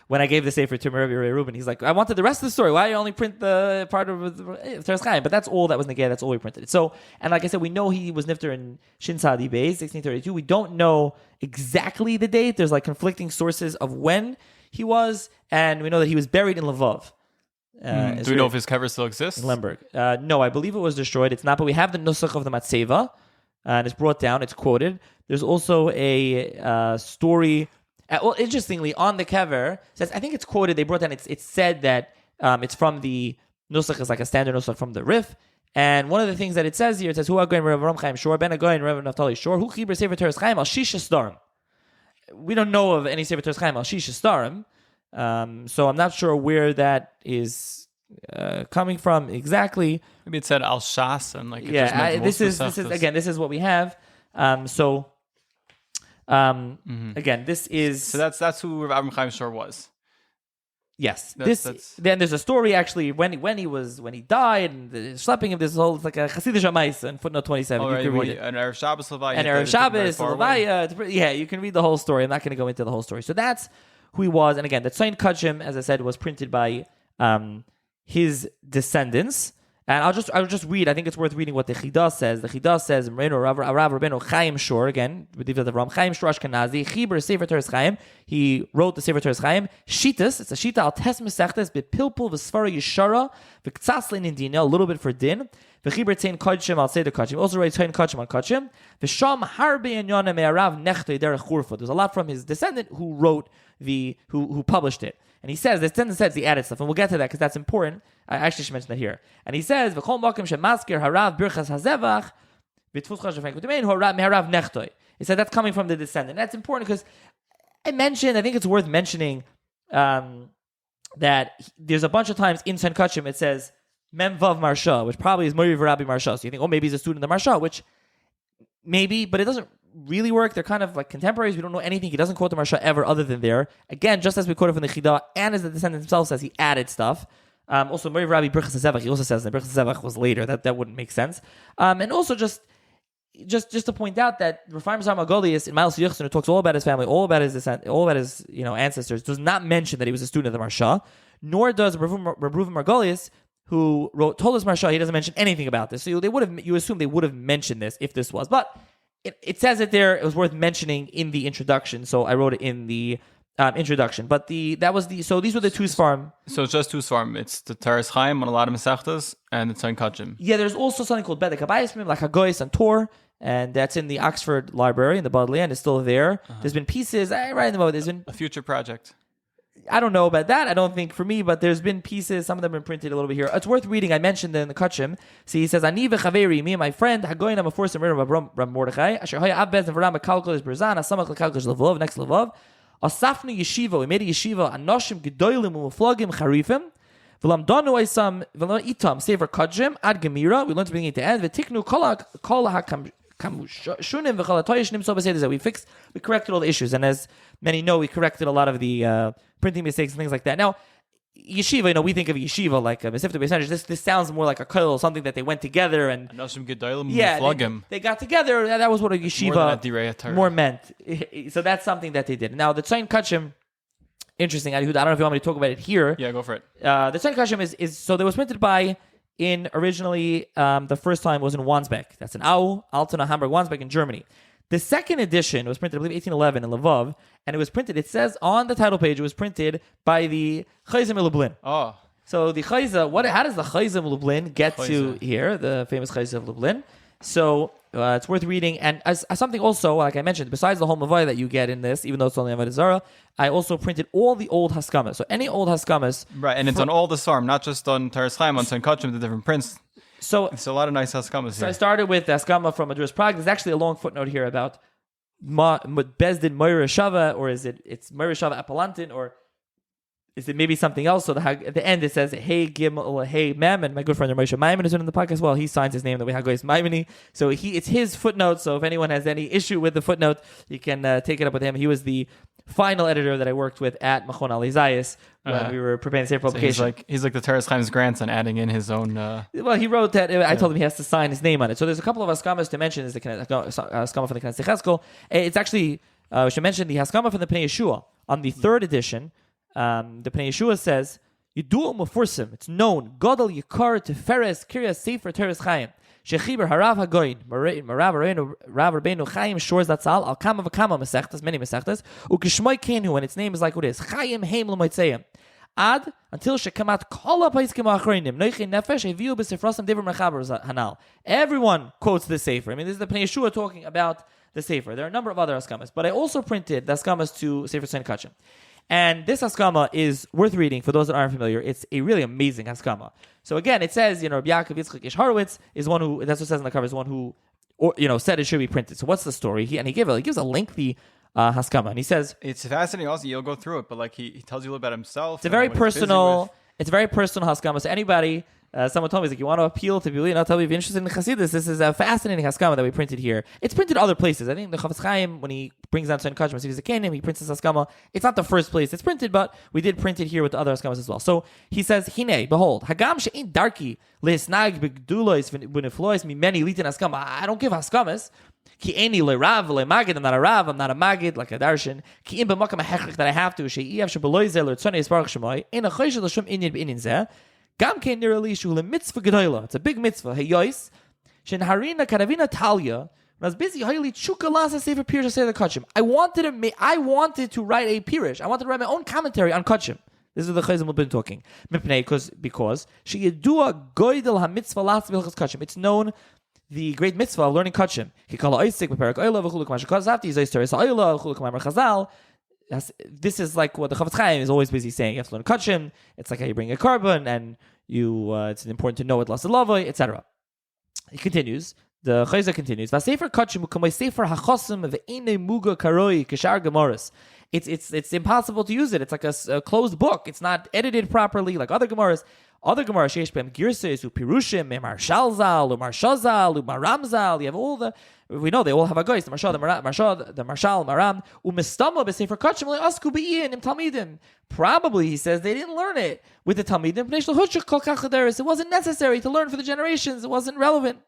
when I gave the Sefer to Rabbi Reuben, he's like, I wanted the rest of the story. Why you only print the part of Toras Chaim? But that's all that was negated. That's all we printed. So, and like I said, we know he was nifter in Shin Sadi Beis, 1632. We don't know exactly the date. There's like conflicting sources of when he was, and we know that he was buried in Lvov. Do we know if his cover still exists? In Lemberg. No, I believe it was destroyed. It's not, but we have the Nusach of the Matseva, and it's brought down. It's quoted. There's also a story. Well, interestingly, on the kever, says I think it's quoted. They brought down. It's said that it's from the nusach is like a standard nusach from the Rif. And one of the things that it says here, it says Hu Agoyin Avraham Chaim Schorr Ben Agoyin Rav Naftali Schorr Hu Chibur Sefer Toras Chaim Al Shisha Starim. We don't know of any Sefer Toras Chaim Al Shisha Starim, so I'm not sure where that is coming from exactly. Maybe it said Al Shas and like this is again, this is what we have. So. Again, this is So that's who Avraham Chaim Schorr was. Yes, That's then there's a story actually when he died and the schlepping of this whole, it's like a Hasidic Maisa in footnote 27. You can read it. And Erev Shabbos Levaya. And Erev Shabbos Levaya. Yeah, you can read the whole story. I'm not going to go into the whole story. So that's who he was. And again, the Tzayin Kachim, as I said, was printed by his descendants. And I'll just read. I think it's worth reading what the Chidah says. The Chidah says, Avraham Chaim Schorr, again, with the Avraham Chaim Schorr Ashkenazi, Chiber Sefer Toras Chaim. He wrote the Sefer Toras Chaim. Shitas, it's a Shita al Tes Masechtes, Bepilpul V'Sfara Yishara, V'Ktzaslin in Din, a little bit for Din. V'Chiber Tzayin Kachim al Seder Kachim. Also writes Tzayin Kachim al Kachim. V'Sham Harbe Yanyana Me'arav Nechtoi Derech Churfa. There's a lot from his descendant who wrote who published it. And he says, the descendant says he added stuff, and we'll get to that because that's important. I actually should mention that here. And he says, "V'chol makom shemasker harav birchas hazevach v'tfuscha shefenk v'tumein harav nechtoi." He said that's coming from the descendant. That's important because I think it's worth mentioning that there's a bunch of times in Tzayin Kachim it says Mem Vav Marsha, which probably is Mori V'Rabbi Marsha. So you think, maybe he's a student of the Marsha, which maybe, but it doesn't really work. They're kind of like contemporaries. We don't know anything. He doesn't quote the Marsha ever other than there. Again, just as we quoted from the Chidah, and as the descendant himself says, he added stuff. Also, Mori Rabbi Birchas HaZevach, he also says that Birchas HaZevach was later. That wouldn't make sense. And also just to point out that Rafam Zar Magolius in Miles Yuchsin, who talks all about his family, all about his descent, all about his ancestors, does not mention that he was a student of the Marsha, nor does Reuven Margolius, who wrote Tolas Marsha. He doesn't mention anything about this. So you assume they would have mentioned this if this was, but it says it there. It was worth mentioning in the introduction, so I wrote it in the introduction. But so these were the two Sfarim. So it's just two Sfarim. It's the Toras Chaim on a lot of Masechtas and the Tzayin Kachim. Yeah, there's also something called Bedek Habayis, like Hagoyis and Tor, and that's in the Oxford Library in the Bodleian. It's still there. There's been pieces right in the moment. There's been a future project. I don't know about that. I don't think for me, but there's been pieces. Some of them have been printed a little bit here. It's worth reading. I mentioned in the Kachim. See, he says, "Ani v'chaveri, me and my friend, hagoyin am a force of Rab Mordechai. Asher haya abbez and v'ram kalkol is brazan. Asamach lekalkol is levov next levov. Asafnu yeshiva. We made a yeshiva. Anoshim gedolim umuflogim charifim. V'lam donu aisam v'lam itam sefer Kachim ad gemira. We learned to beginning to end. V'tiknu kol hakam." We corrected all the issues, and as many know, we corrected a lot of the printing mistakes and things like that. Now, yeshiva, we think of yeshiva like a Mesifta. This sounds more like a kollel, something that they went together and they got together. That was what a yeshiva more meant. So that's something that they did. Now, the Tzayin Kachim, interesting. I don't know if you want me to talk about it here. Yeah, go for it. The Tzayin Kachim is so they was printed by. Originally, the first time was in Wandsbek. That's in Altona, Hamburg, Wandsbek in Germany. The second edition was printed, I believe, 1811 in Lvov, and it was printed, it says on the title page, it was printed by the Chayzim Lublin. Oh. So the Chayza, how does the Chayzim Lublin get to here, the famous Chayzim of Lublin? So it's worth reading. And as something also, like I mentioned, besides the whole Mavai that you get in this, even though it's only Avodah Zarah, I also printed all the old Haskamas. So any old Haskamas. Right, and it's on all the Sfarim, not just on Toras Chaim, on Tzayin Kachim, the different prints. So it's a lot of nice Haskamas here. I started with the Haskama from Madras Prague. There's actually a long footnote here about Bezdin Moira Shava, or it's Moira Shava Apalantin, or is it maybe something else? So at the end it says Hey Gimel Hey Mem, and my good friend Moshe Maimon is in the podcast. Well, he signs his name the way Hagoyis Maimoni. So it's his footnote. So if anyone has any issue with the footnote, you can take it up with him. He was the final editor that I worked with at Machon Ali Zayas when we were preparing the Sefer publication. So he's like the Toras Chaim's grandson, adding in his own. Well, he wrote that. I told him he has to sign his name on it. So there's a couple of Haskamas to mention. There's the Haskama from the Knesset Cheskel. It's actually we should mention the Haskama from the Pnei Yeshua on the third edition. The Pnei Yeshua says, "Yidul Mufursim." It's known. Gadol Yikar Teferes Kiryas Sefer Toras Chaim. Shechiber Harav Hagoyin Rav Rabbeinu Chaim Schorr Zatzal Al Kama V'Kama Masechtas, many Masechtas, Ukishmoi Kenu, and its name is like what it is, Chaim Heim L'Moitzeim. Ad until Shekamat Kol HaPaiskim Achronim Noichei Nefesh Eviu B'Sefrosim Devar Mechaber Hanal. Everyone quotes the Sefer. I mean, this is the Pnei Yeshua talking about the Sefer. There are a number of other Haskamas, but I also printed the Haskamas to Sefer Tzayin Kachim. And this Haskama is worth reading for those that aren't familiar. It's a really amazing Haskama. So again, it says, Rabbi Yaakov Yitzchak Ish Horowitz is one who, that's what it says on the cover, is one who, said it should be printed. So what's the story? He gives a lengthy Haskama, and he says it's fascinating. Also, you'll go through it, but like he tells you a little about himself. It's a very personal It's very personal haskama. So anybody, someone told me, he's like, you want to appeal to people, tell me if you're interested in Chassidus. This is a fascinating haskama that we printed here. It's printed other places. I think the Toras Chaim, when he brings down Tzon Kachim, he's a Kenim, he prints this haskama. It's not the first place it's printed, but we did print it here with the other haskamas as well. So he says, Hine, behold, Hagam she'in darki le'esnag begdulois v'neflois mi many litin haskama. I don't give haskamas. Ki eni le rav le magid. I'm not a rav. I'm not a magid like a darshan. Ki im b'makam hechrik that I have to. She'iyav shebeloy zel l'tzonei yisparach shemoy. In a choyshel l'shum inyan b'inyan zeh. Gam kein nirali shu le mitzvah gedoyla. It's a big mitzvah. Hey yois. Shen harina karavina talia. When I was busy, Hayli Chuka Lasa Sefer Pirish Seder Kachim. I wanted to write a Pirish. I wanted to write my own commentary on Kachim. This is the Chayzim we've been talking. Because she yedua goydel ha-mitzvah las v'ilchas Kachim. It's known the great mitzvah of learning Kachim. Kikala oisik b'perak oila v'chuluk mashakaz afti yizay teres oila v'chuluk ma'amar chazal. This is like what the Toras Chaim is always busy saying. You have to learn Kachim. It's like how you bring a carbon and it's important to know what las lavoi, etc. He continues. The Chayza continues. Sefer Kachim u'kamay Sefer hachosim ve'enei muga karoi kishar gemoras. It's impossible to use it. It's like a closed book. It's not edited properly like other Gemaras. Other Gemaras, sheish b'hem girses u'pirushim u'mar shalzal u'mar shazal u'mar ramzal. You have all the. We know they all have a geist. The marshal, the marshal, maram u'mistama b'sefer Kachim le'asku b'iyim im talmidim. Probably, he says, they didn't learn it with the talmidim. It wasn't necessary to learn for the generations. It wasn't relevant.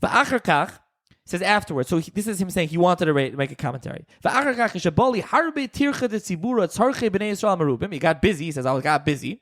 V'achar kach says afterwards. So this is him saying he wanted to make a commentary. V'achar kach shabali harbe tircha de tzibura tzarche b'nei Yisrael merubim. He got busy. He says I got busy.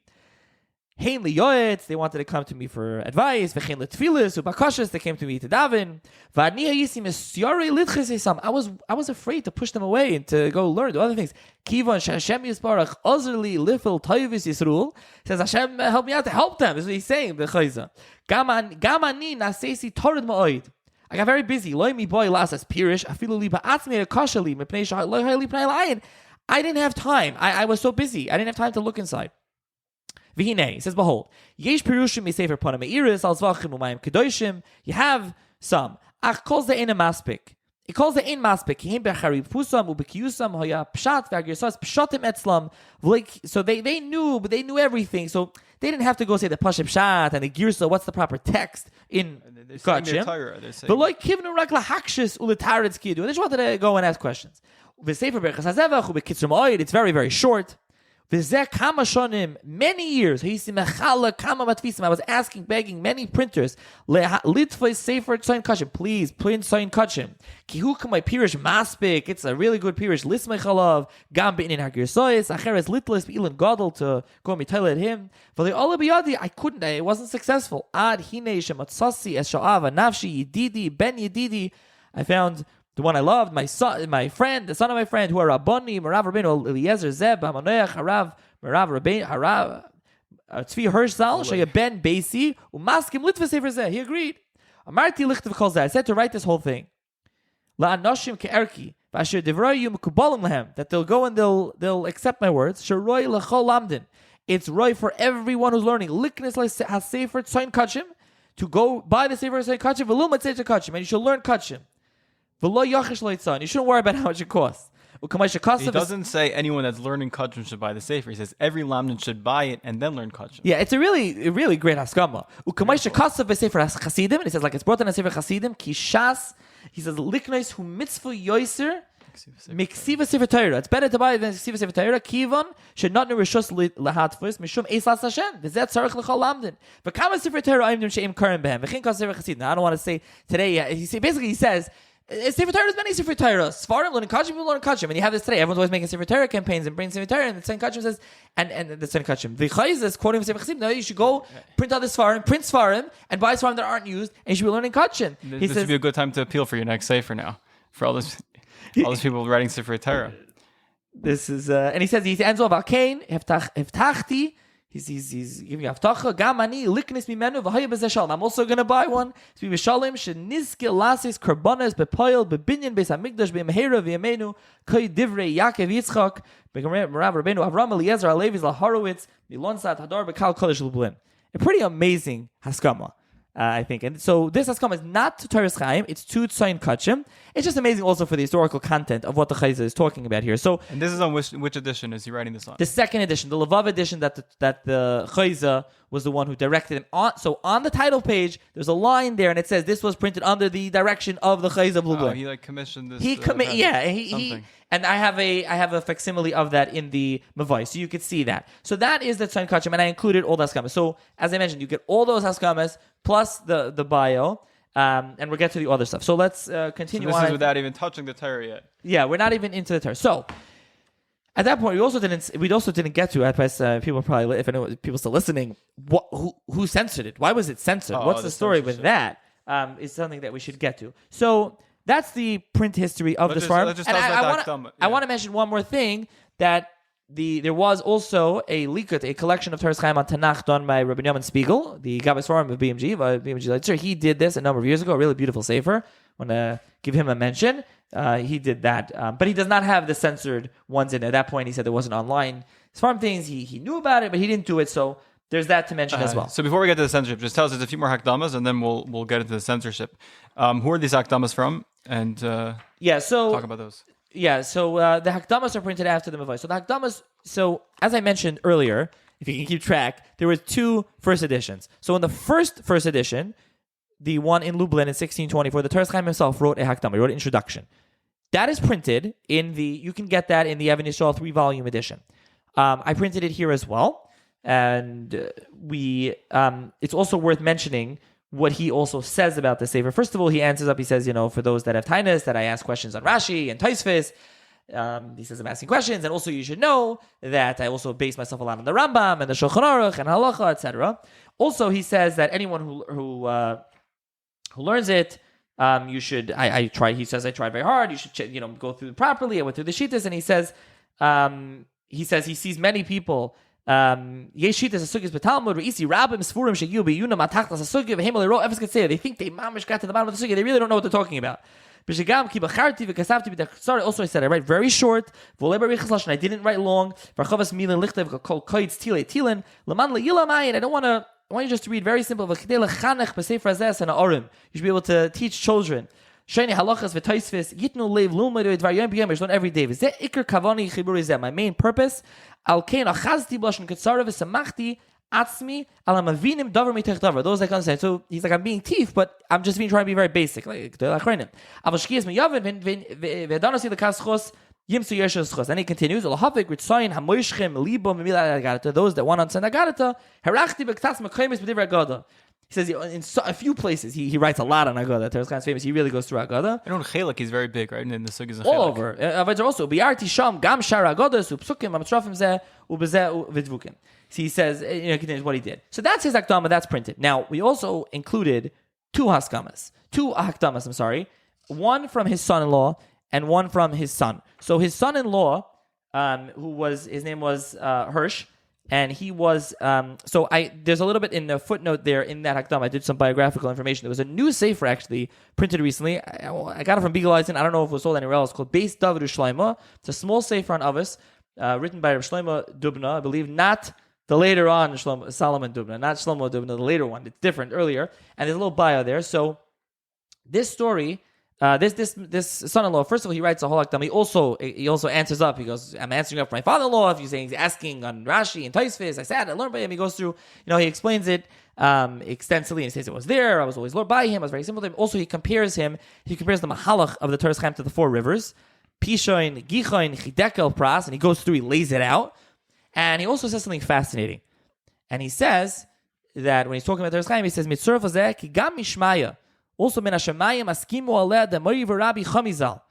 Hein liyoetz. They wanted to come to me for advice. V'chein letfilis u'bakashas. They came to me to daven. V'ani hayisim esyarei litches esam. I was afraid to push them away and to go learn, do other things. Kivan sh'Hashem yisparach ozerli lifel toyvis Yisrael. Says Hashem help me out to help them. This is what he's saying. The Chayza. Gamani nasesi torid ma'oid. I got very busy. Loi mi boy lasas pirish. Afilu li ba'atzmi akashali mipnei sha'loi ha'li pnei la'ayin. I didn't have time. I was so busy. I didn't have time to look inside. V'hinei, he says, behold, yesh pirushim mi sefer panam eiris al zvachim u'mayim kedoshim. You have some. Ach kol ze ena maspik. It calls the ein maspik. Him bechari pusam ubekiyusam hoya pshat v'agirsas pshatim etzlam. So they knew, but they knew everything. So they didn't have to go say the pashim pshat and the girsa. What's the proper text in Kachim? But like kivnu rak lahakshis uletaretz kidu. They just wanted to go and ask questions. V'sefer berachas hazevach ubekitzur ma'oid. It's very very short. Many years. I was asking, begging many printers. Please print Tzon Kachim. My pirish maspik. It's a really good pirish. Lismei chalav. Gam be'inin hagirsois. Acheres litlis be'ilan gadol to go mitayla at him. I couldn't. I wasn't successful. Ad hinei shematzasi es sha'ava nafshi yididi ben yididi. I found the one I loved, my son, my friend, the son of my friend, who are Rabboni, Marav Rabbeinu, Eliezer Zeb, Hamanech, Harav, Marav Rabbeinu, Harav, Tzvi Hirschzal, Shaya Ben Beisi, Umaskim Litva Sefer Zeh. He agreed. Amarti Lichtav Kol Zeh. I said to write this whole thing. La'anoshim ke'erki, v'asher devroyu mekubalim lehem, that they'll go and they'll accept my words. Sheroi lechol lamdin. It's roy for everyone who's learning. Liknes has Sefer Tzon Kachim, to go buy the Sefer Tzon Kachim, v'lum Maseches Kachim, and you should learn Kachim. You shouldn't worry about how much it costs. He doesn't say anyone that's learning Kachim should buy the Sefer. He says every lamdan should buy it and then learn Kachim. Yeah, it's a really great haskama. And he says like it's brought in a Sefer Chasidim. Kishas. He says liknois hu mitzvah yoiser miksiva Sefer Torah. It's better to buy than miksiva Sefer Torah. Kivan should not know rishus lahatfus mishum eislas Hashem. V'zet tzarich l'chol lamdan. V'kama Sefer Torah aimdim she'im karim behem. V'chin kas Sefer Chasidim. I don't want to say today. He says. Sefer Torah is many Sefer Torah. Sefarim learning Kachim, people learn Kachim, and you have this today. Everyone's always making Sefer Torah campaigns and bringing Sefer Torah, and the Tzon Kachim says, and the Tzon Kachim. The Chayz is quoting Sefer Chasim. No, you should go print out the Sefarim, print Sefarim, and buy Sefarim that aren't used, and you should be learning Kachim. This would be a good time to appeal for your next Sefer now, for all those people writing Sefer Torah. This is, and he says, he ends off Alkain, Heftachti. He's giving Avtacha. Gamani liknis mimenu v'haya b'zeh. I'm also going to buy one. To be b'shalom shenizke lasis karbanas bepoil bebinyan beis hamikdash b'mehera v'yamenu koi divrei Yaakov Yitzchak b'Rav Rabbeinu Avraham Eliezer Alevi's laHorowitz milonsat hadar b'kal kodesh lublin. A pretty amazing haskama. I think. And so this Haskama is not to Toras Chaim, it's to Tzayin Kachim. It's just amazing also for the historical content of what the Chayza is talking about here. So, and this is on which edition is he writing this on? The second edition, the Levav edition that the Chayza was the one who directed him on. So on the title page, there's a line there and it says this was printed under the direction of the Chayza Lublin. Oh, he commissioned this. He and I have a facsimile of that in the Mavai, so you could see that. So that is the Tzayin Kachim, and I included all the Haskamas. So as I mentioned, you get all those Haskamas plus the bio, and we'll get to the other stuff. So let's continue on. So this is without even touching the Torah yet. Yeah, we're not even into the Torah. So at that point, we also didn't get to. People probably, if anyone, people still listening, who censored it? Why was it censored? What's the story with that? Is something that we should get to. So that's the print history of this farm. And I want to mention one more thing, that there was also a likut, a collection of Toras Chaim on Tanakh done by Rabbi Yamin Spiegel, the Gabbai Sforim of BMG Literature. He did this a number of years ago, a really beautiful sefer. I want to give him a mention. He did that, but he does not have the censored ones in. At that point, he said there wasn't online farm things. He knew about it, but he didn't do it. So there's that to mention as well. So before we get to the censorship, just tell us a few more hakdamas, and then we'll get into the censorship. Who are these hakdamas from? And talk about those. Yeah, so the hakdamas are printed after the Mavai. So the hakdamas, so as I mentioned earlier, if you can keep track, there were two first editions. So in the first edition, the one in Lublin in 1624, the Toras Chaim himself wrote a hakdama, he wrote an introduction. That is printed you can get that in the Evan Yisrael 3-volume edition. I printed it here as well. And it's also worth mentioning what he also says about the Sefer. First of all, he answers up, he says, for those that have tainus, that I ask questions on Rashi and Tosfos. He says I'm asking questions, and also you should know that I also base myself a lot on the Rambam and the Shulchan Aruch and Halacha, etc. Also, he says that anyone who learns it, you should. I try. He says I tried very hard. You should, go through it properly. I went through the shittas, and he says he sees many people. They think they mamish got to the bottom of the sugya. They really don't know what they're talking about. Also, I said I write very short. I didn't write long. I don't want to. I want you just to read very simple. You should be able to teach children. Shani halachas v'toisvis yitnu leiv lumadu dvar yom b'yom yishton every day. V'zeh ikar kavani chibur is my main purpose. Al kein achazti b'lashon ketzara v'samachti atzmi al hamavinim davar mitech davar. Those that can understand. So he's like, I'm being teeth, but I'm just trying to be very basic. Like the achronim. Aval shkiyas miyavin v'danasi l'kaschos yimsu yeshus. And he continues. Al hafik ritzayin hamoishchem libo mimila agarata. Those that want to understand agarata. Herachti b'ktas mekaymis b'divrei agada. He says in a few places he writes a lot on Agada. Toras Chaim is famous. He really goes through Agada. I know in Chelek he's very big, right? In the sugyas of all over. But also biarti sham gam shar Agadas upsukim amtrafim zeh ubezeh vidvukim. So he says, continues what he did. So that's his hakdama. That's printed. Now we also included two hakdamas. I'm sorry. One from his son-in-law and one from his son. So his son-in-law, his name was Hirsch. And he was, there's a little bit in the footnote there in that Hakdam. I did some biographical information. There was a new Sefer actually printed recently. I got it from Biegeleisen. I don't know if it was sold anywhere else. Called Beis David Shlomo. It's a small Sefer on Avos, written by Reb Shlomo Dubna, I believe, not the later on Solomon Dubna, not Shlomo Dubna, the later one. It's different earlier. And there's a little bio there. So this story, this son-in-law, first of all, he writes a whole Hakdam. He also answers up. He goes, I'm answering up for my father-in-law. If he's saying he's asking on Rashi and Tosfos, I learned by him. He goes through, he explains it extensively, and he says it was there. I was always learned by him. I was very simple to him. Also, he compares the Mahalach of the Toras Chaim to the four rivers, Pishoin, Gichoin, Chidekel, Pras, and he goes through, he lays it out. And he also says something fascinating. And he says that when he's talking about Toras Chaim, he says, Mitzur Fazeh, Ki Gam Mishmaya. Also, min hashemayim askimu aleh the Mori v'Rabbi Chamizal.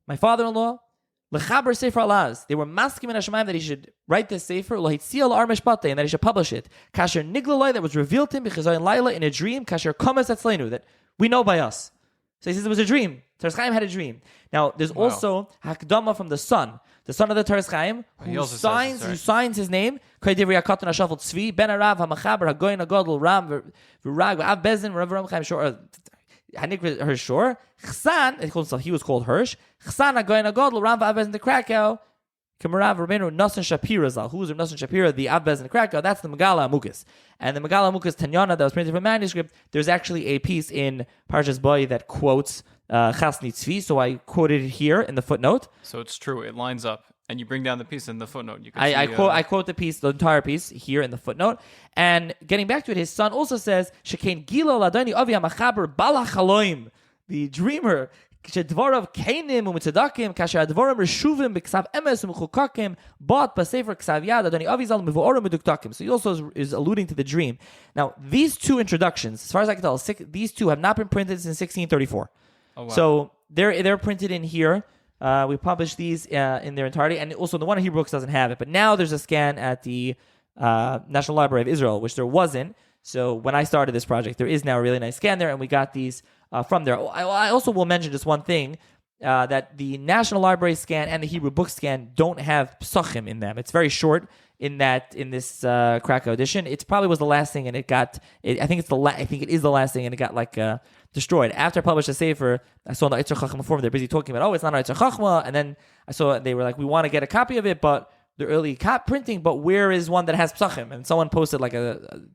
My father-in-law, lechaber sefer alaz. They were maskim min hashemayim that he should write this sefer lohitziel ar mishpate, and that he should publish it. Kasher niglaloi, that was revealed to him b'chizoyin laila in a dream. Kasher komes atzleinu, that we know by us. So he says it was a dream. Toras Chaim had a dream. Now there's also hakdama from the son of the Toras Chaim, who signs his name. Koydivri Akatan Hashafel Tzvi Ben Arav Hamachaber Hagoyin Hagodol Ram V'Rag V'Av Bezin Avraham Chaim Schorr. Hanik Hirsch Schorr. Chsan, he was called Hirsch. Chsan Hagoyin Hagodol Ram V'Av Bezin the Krakow. Kamarav Rabbeinu Nosson Shapira Zal. Who's Nosson Shapira? The Abbez in Krakow. That's the Megala Amukas. And the Megala Amukas Tanyana that was printed from manuscript, there's actually a piece in Parshas Boy that quotes Chasni Tzvi, so I quoted it here in the footnote. So it's true. It lines up. And you bring down the piece in the footnote. You can I quote the piece, the entire piece, here in the footnote. And getting back to it, his son also says, Shekain Gilo Ladoni Avi HaMachaber Balachaloim, the dreamer, Dvorav Kainim u'mitzedakim, kasher advorim reshuvim b'ksav emes u'mechukakim, bought b'sefer ksav yad adoni avizal mevorim meduktakim. So he also is alluding to the dream. Now, these two introductions, as far as I can tell, these two have not been printed since 1634. Oh, wow. So they're printed in here. We published these in their entirety, and also the one in Hebrew books doesn't have it. But now there's a scan at the National Library of Israel, which there wasn't. So when I started this project, there is now a really nice scan there, and we got these from there. I also will mention just one thing, that the National Library scan and the Hebrew book scan don't have psachim in them. It's very short in this Krakow edition. It probably was the last thing, and I think it is the last thing, and it got destroyed. After I published the Sefer, I saw in the Eitzer Chachma forum, they're busy talking about, it's not Eitzer Chachma, and then I saw they were like, we want to get a copy of it, but the early printing, but where is one that has psachim? And someone posted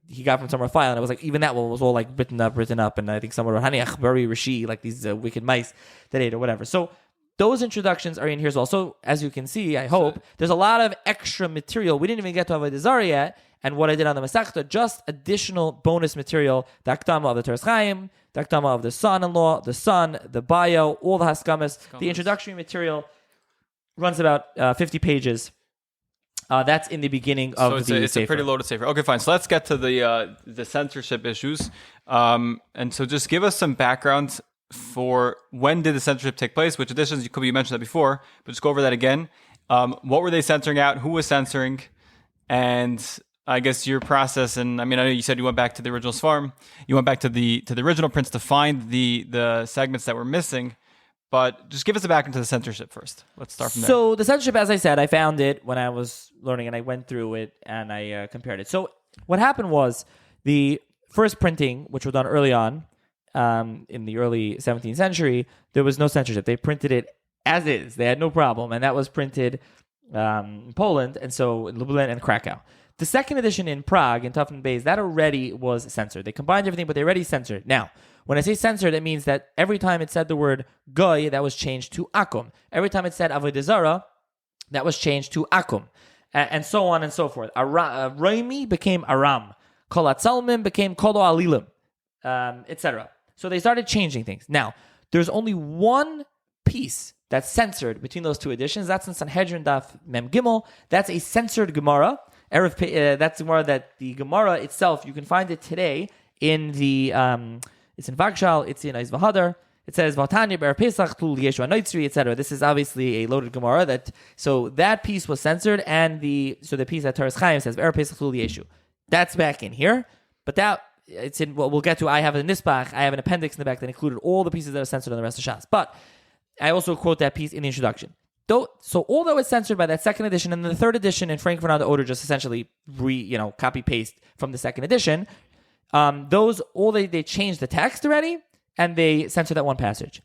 he got from somewhere a file, and it was like, even that one was all written up, and I think someone wrote, Haniach, Bari Rashi, these wicked mice that ate or whatever. So those introductions are in here as well. So as you can see, I hope, there's a lot of extra material. We didn't even get to Avodah Zarah yet, and what I did on the Masechta, just additional bonus material, the Akdama of the Toras Chaim, the Akdama of the son-in-law, the son, the bio, all the Haskamas. The introductory material runs about 50 pages. That's in the beginning of the Sefer. It's a pretty loaded Sefer. Okay, fine. So let's get to the censorship issues. And so just give us some background for when did the censorship take place, which editions, you mentioned that before, but just go over that again. What were they censoring out? Who was censoring? And I guess your process, and I know you said you went back to the original Seforim, you went back to the original prints to find the segments that were missing, but just give us a background to the censorship first. Let's start from there. So the censorship, as I said, I found it when I was learning, and I went through it, and I compared it. So what happened was the first printing, which was done early on, in the early 17th century, there was no censorship. They printed it as is. They had no problem, and that was printed in Poland, and so in Lublin and Krakow. The second edition in Prague, in Tuffen Bays, that already was censored. They combined everything, but they already censored. Now, when I say censored, it means that every time it said the word goy, that was changed to akum. Every time it said avodah zarah, that was changed to akum, and so on and so forth. Raimi became Aram. Kol Atzalmim became Kolo Alilim, etc. So they started changing things. Now, there's only one piece that's censored between those two editions. That's in Sanhedrin Daf Mem Gimel. That's a censored Gemara. That's Gemara that the Gemara itself, you can find it today in the, it's in Vagshal, it's in Eizvahadar. It says, Vatanya Ber Pesach, Tlul Yeshua Noitzri, etc. This is obviously a loaded Gemara. So that piece was censored, and the piece that Toras Chaim says, Ber Pesach, Tlul Yeshua. That's back in here. But it's in what we'll get to. I have a Nisbach, I have an appendix in the back that included all the pieces that are censored on the rest of Shas. But I also quote that piece in the introduction. So all that was censored by that second edition, and the third edition in Frankfurt on the Oder just essentially copy paste from the second edition. They changed the text already, and they censored that one passage.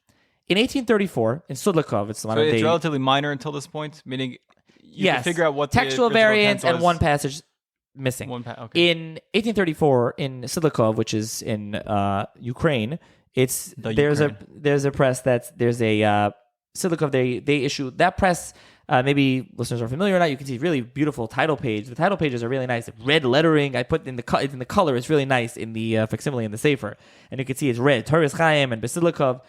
In 1834, in Sudlikov, it's relatively minor until this point, meaning you can figure out what textual variants and one passage missing. Okay. In 1834, in Sudlikov, which is in Ukraine, there's a press there's a Silikov, they issued that press. Maybe listeners are familiar or not. You can see really beautiful title page. The title pages are really nice. Red lettering. I put in the color. It's really nice in the facsimile in the Sefer, and you can see it's red. Toras Chaim and Basilikov.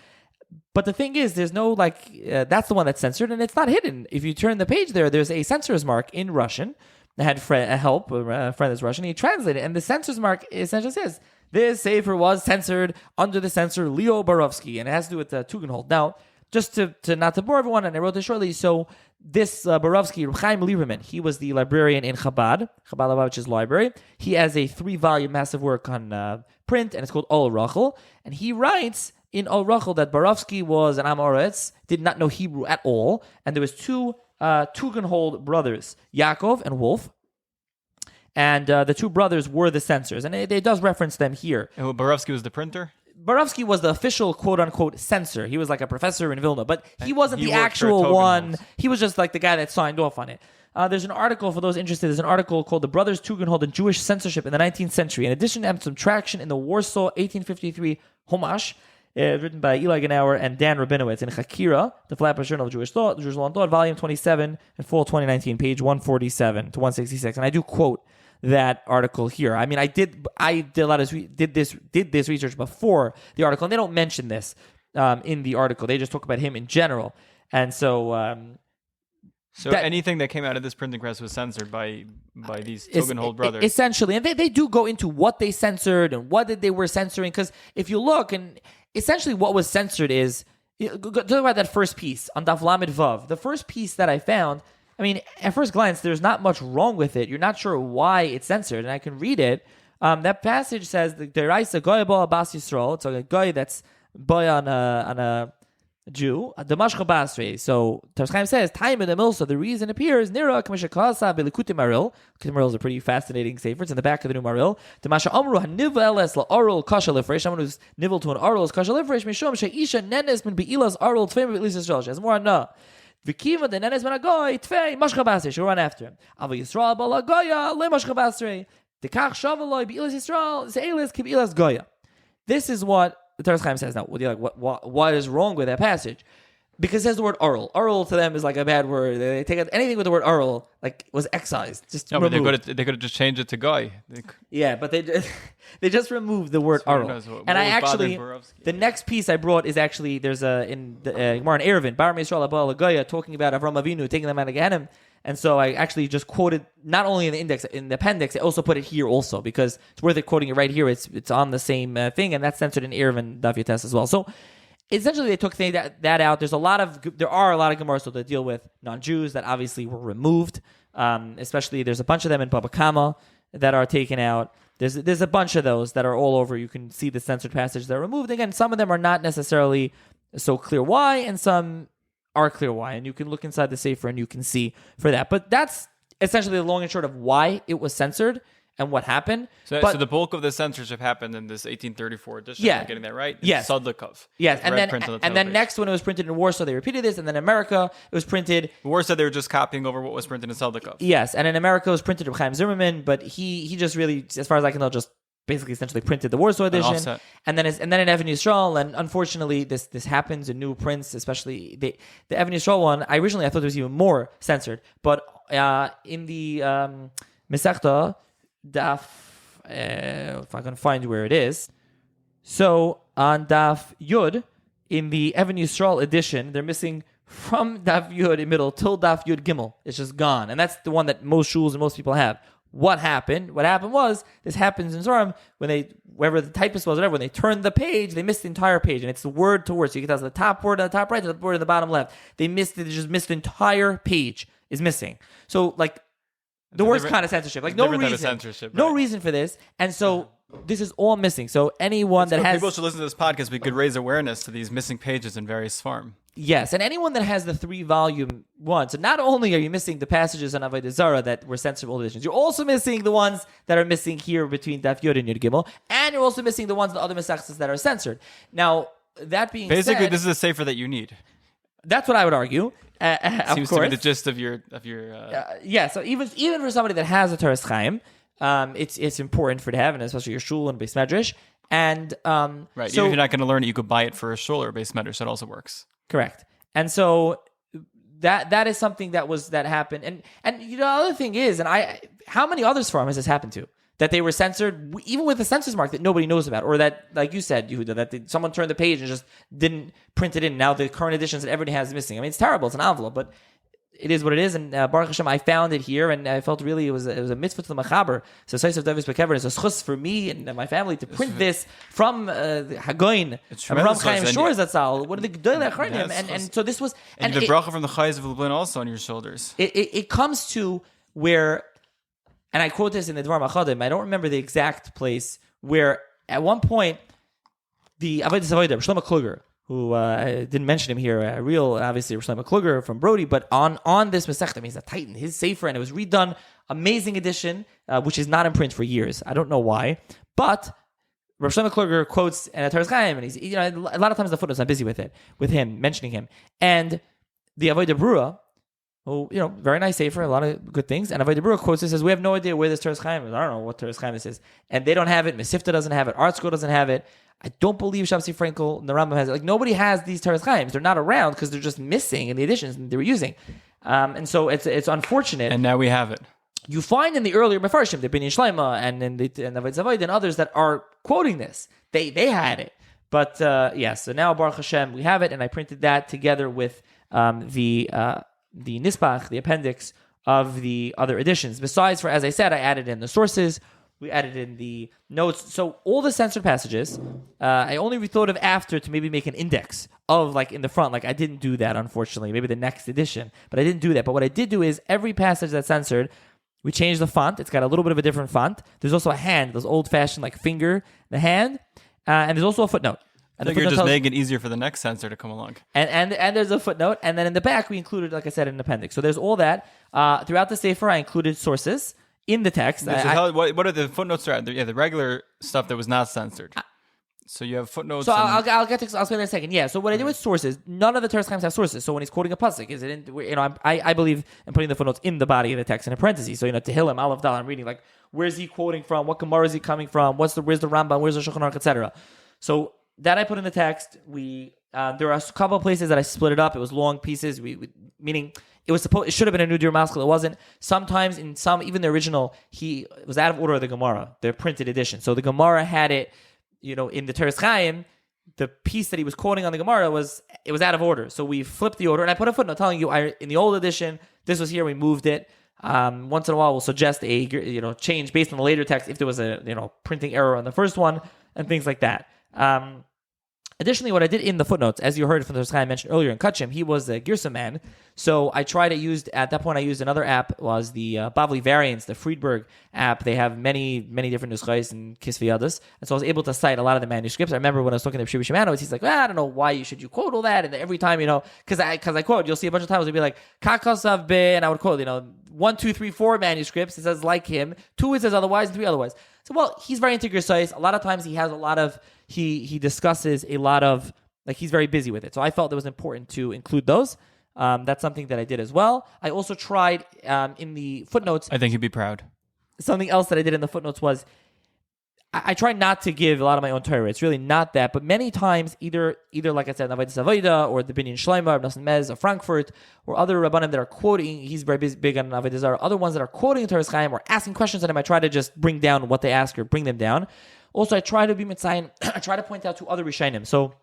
But the thing is, there's no that's the one that's censored, and it's not hidden. If you turn the page there's a censor's mark in Russian. I had a friend that's Russian. He translated it, and the censor's mark essentially says this Sefer was censored under the censor Leo Borovsky, and it has to do with Tugendhold. Now, just to not to bore everyone, and I wrote this shortly. So this Borovsky, Reb Chaim Lieberman, he was the librarian in Chabad Lubavitch's library. He has a 3-volume massive work on print, and it's called Ol Rachel. And he writes in Ol Rachel that Borovsky was an Am Oretz, did not know Hebrew at all, and there was two Tugendhold brothers, Yaakov and Wolf. And the two brothers were the censors, and it does reference them here. And Borovsky was the printer? Borovsky was the official quote-unquote censor. He was like a professor in Vilna, but he wasn't the actual one. He was just like the guy that signed off on it. There's an article, for those interested, there's an article called The Brothers Tugendhold in Jewish Censorship in the 19th Century. In addition to some traction in the Warsaw 1853 Homash, written by Eli Genauer and Dan Rabinowitz in Chakira, the Flatbush Journal of Jewish Law, volume 27, in fall 2019, page 147 to 166. And I do quote that article here. I mean, I did a lot of did this research before the article, and they don't mention this in the article. They just talk about him in general, and so. So anything that came out of this printing press was censored by these Tugendhold brothers. Essentially, and they do go into what they censored and what they were censoring. Because if you look, and essentially what was censored is, talk about that first piece on Daf Lamed Vav. The first piece that I found, I mean, at first glance, there's not much wrong with it. You're not sure why it's censored, and I can read it. That passage says, the Deraisa Goy Bo Abbas Yisrael. It's a guy that's boy on a Jew, the Mashcha Basrei. So Toras Chaim says, time in the mill, so the reason appears, Nira, Kamisha Kasa, Belikutim Maril. Kutim Maril is a pretty fascinating sefer. It's in the back of the new Maril. The Masha Amru, Haniva Eles, La Arul, Kasha Lifresh. Someone who's nivel to an Arul is Kasha Lifresh, Mishom, Sheisha, Nenes, Min Beilas, Arul, Tvei, Be'ilis Yisrael. She has more no. Vikiva, the Nenes, Man Agoy, Tvei, Mashcha Basrei. She'll run after him. Ava Yisrael, Bala Goya, Le Mashcha Basrei. The Kach Shavaloi, Beilas Yisrael, Zeilis, Kibeilas Goya. This is what the Toras Chaim says. Now, what is wrong with that passage? Because it says the word Arul. Arul to them is like a bad word. They take out anything with the word Arul, like was excised. Just no, but they could have just changed it to Guy. Yeah, but they just removed the word Arul. And I actually, the next piece I brought is actually, there's in the Gemara in Eruvin, Bar Yisrael Abba Lagaya, talking about Avraham Avinu taking them out of Gehenna. And so I actually just quoted, not only in the index, in the appendix, I also put it here also, because it's worth it quoting it right here. It's on the same thing, and that's censored in Eruvin Daf Yotes as well. So essentially, they took that out. There are a lot of Gemaras that deal with non-Jews that obviously were removed. Especially, there's a bunch of them in Baba Kama that are taken out. There's a bunch of those that are all over. You can see the censored passage that are removed. Again, some of them are not necessarily so clear why, and some are clear why. And you can look inside the Sefer and you can see for that. But that's essentially the long and short of why it was censored and what happened. So the bulk of the censorship happened in this 1834 edition. Yeah. I'm getting that right? Yes. Sodlikov. Yes. And then next, when it was printed in Warsaw, they repeated this. And then in America, it was printed. Warsaw, they were just copying over what was printed in Sodlikov. Yes. And in America, it was printed by Chaim Zimmerman. But he just really, as far as I can tell, just basically essentially printed the Warsaw edition. And then in Evan Yisrael. And unfortunately, this happens in new prints, especially the Evan Yisrael one. I thought it was even more censored. But in the Masechta Daf, if I can find where it is. So on Daf Yud, in the Evan Yisrael edition, they're missing from Daf Yud in middle till Daf Yud Gimel. It's just gone. And that's the one that most shuls and most people have. What happened? What happened was, this happens in Zoram, wherever the typist was, whatever, when they turned the page, they missed the entire page. And it's the word to word. So you can tell the top word on the top right, to the word on the bottom left. They just missed the entire page is missing. So the worst kind of censorship. No reason for this. And so this is all missing. So anyone that has... People should listen to this podcast. We could raise awareness to these missing pages in various form. Yes, and anyone that has the 3-volume one. So not only are you missing the passages on Avodah Zarah that were censored in old editions, you're also missing the ones that are missing here between Daf Yud and Yud Gimel, and you're also missing the ones in the other Maseches that are censored. Now, that being basically, said... this is a sefer that you need. That's what I would argue. Seems to be the gist of your. Yeah. So even for somebody that has a Toras Chaim, it's important for it to have, and especially your shul and base medrash. And right. So, even if you're not going to learn it, you could buy it for a shul or a base medrash. That also works. Correct. And so that is something that happened. And the other thing is, how many other Seforim has this happened to? That they were censored, even with a census mark that nobody knows about, or that, like you said, Yehuda, that someone turned the page and just didn't print it in. Now the current editions that everybody has is missing. I mean, it's terrible. It's an envelope, but it is what it is. And Baruch Hashem, I found it here, and I felt really it was a mitzvah to the Machaber. So Seisov Davis Bekever is a schus for me and my family to print this from Hagoin, Avraham Chaim Schorr Zatzal, one of the Gedolei Achronim, and so this was, and the bracha from the Chayes of Lublin also on your shoulders. It comes to where. And I quote this in the Dvar Machadim. I don't remember the exact place where, at one point, the Avodah Zavodah, Shlomo Kluger, who I didn't mention him here, obviously Shlomo Kluger from Brody, but on this Masechta, he's a titan, his Sefer, and it was redone, amazing edition, which is not in print for years. I don't know why, but Rav Shlomo Kluger quotes and Toras Chaim, and he's a lot of times the footnotes I'm busy with him mentioning him, and the Avodah Brura, who very nice sefer, a lot of good things, and Avodah Brura quotes it, says we have no idea where this Toras Chaim is. I don't know what Toras Chaim is, and they don't have it. Mesivta doesn't have it. Art School doesn't have it. I don't believe Shabsi Frankel and the Rambam has it. Like nobody has these Toras Chaims. They're not around because they're just missing in the editions that they were using, and so it's unfortunate. And now we have it. You find in the earlier Mefarshim, the Binyan Shleima and in the Avodah Zavaid and others that are quoting this. They had it. But so now Baruch Hashem, we have it, and I printed that together with the Nispach, the appendix of the other editions. Besides, as I said, I added in the sources, we added in the notes. So all the censored passages, I only thought of after to maybe make an index of in the front. I didn't do that, unfortunately. Maybe the next edition, but I didn't do that. But what I did do is every passage that's censored, we changed the font. It's got a little bit of a different font. There's also a hand, those old-fashioned finger, the hand, and there's also a footnote. And I think you're just making it easier for the next censor to come along. And there's a footnote, and then in the back we included, like I said, an appendix. So there's all that. Throughout the Sefer, I included sources in the text. What are the footnotes? The regular stuff that was not censored. So you have footnotes. So I'll get to I'll explain in a second. Yeah. So what I did with sources, none of the Toras Chaims have sources. So when he's quoting a pasuk, is it in? I believe in putting the footnotes in the body of the text in a parentheses. So Tehillim, Aleph Dal, I'm reading where's he quoting from? What Gemara is he coming from? Where's the Rambam? Where's the Shulchan Aruch, etc. So that I put in the text. There are a couple of places that I split it up. It was long pieces. Meaning it should have been a new Dir Maskell. It wasn't. Sometimes in some, even the original, it was out of order of the Gemara, the printed edition. So the Gemara had it. In the Toras Chaim, the piece that he was quoting on the Gemara was out of order. So we flipped the order, and I put a footnote telling you, in the old edition, this was here, we moved it. Once in a while, we'll suggest a change based on the later text if there was a printing error on the first one, and things like that. Additionally, what I did in the footnotes, as you heard from the Toras Chaim mentioned earlier in Kachim, he was a Girsa man. So I used another app, was the Bavli Variants, the Friedberg app. They have many, many different nuschais and kisviyadas. And so I was able to cite a lot of the manuscripts. I remember when I was talking to Shibu Shimano, he's like, I don't know why you quote all that. And every time, because I quote, you'll see a bunch of times it'll be like, Kakasav be, and I would quote, 1, 2, 3, 4 manuscripts. It says like him. 2, it says otherwise, and 3 otherwise. So, he's very into Girsais. A lot of times he has a lot of, he discusses a lot of, he's very busy with it. So I felt it was important to include those. That's something that I did as well. I also tried in the footnotes. I think you'd be proud. Something else that I did in the footnotes was I try not to give a lot of my own Torah. It's really not that. But many times, either like I said, Navaida Savoida or the Binyan Shleima, or Nosson Mez of Frankfurt, or other Rabbanim that are quoting, he's very big on Navaida Zara, other ones that are quoting Toras Chaim or asking questions on him, I try to just bring down what they ask or bring them down. Also, I try to be Mitzayin, I try to point out to other Rishonim. So,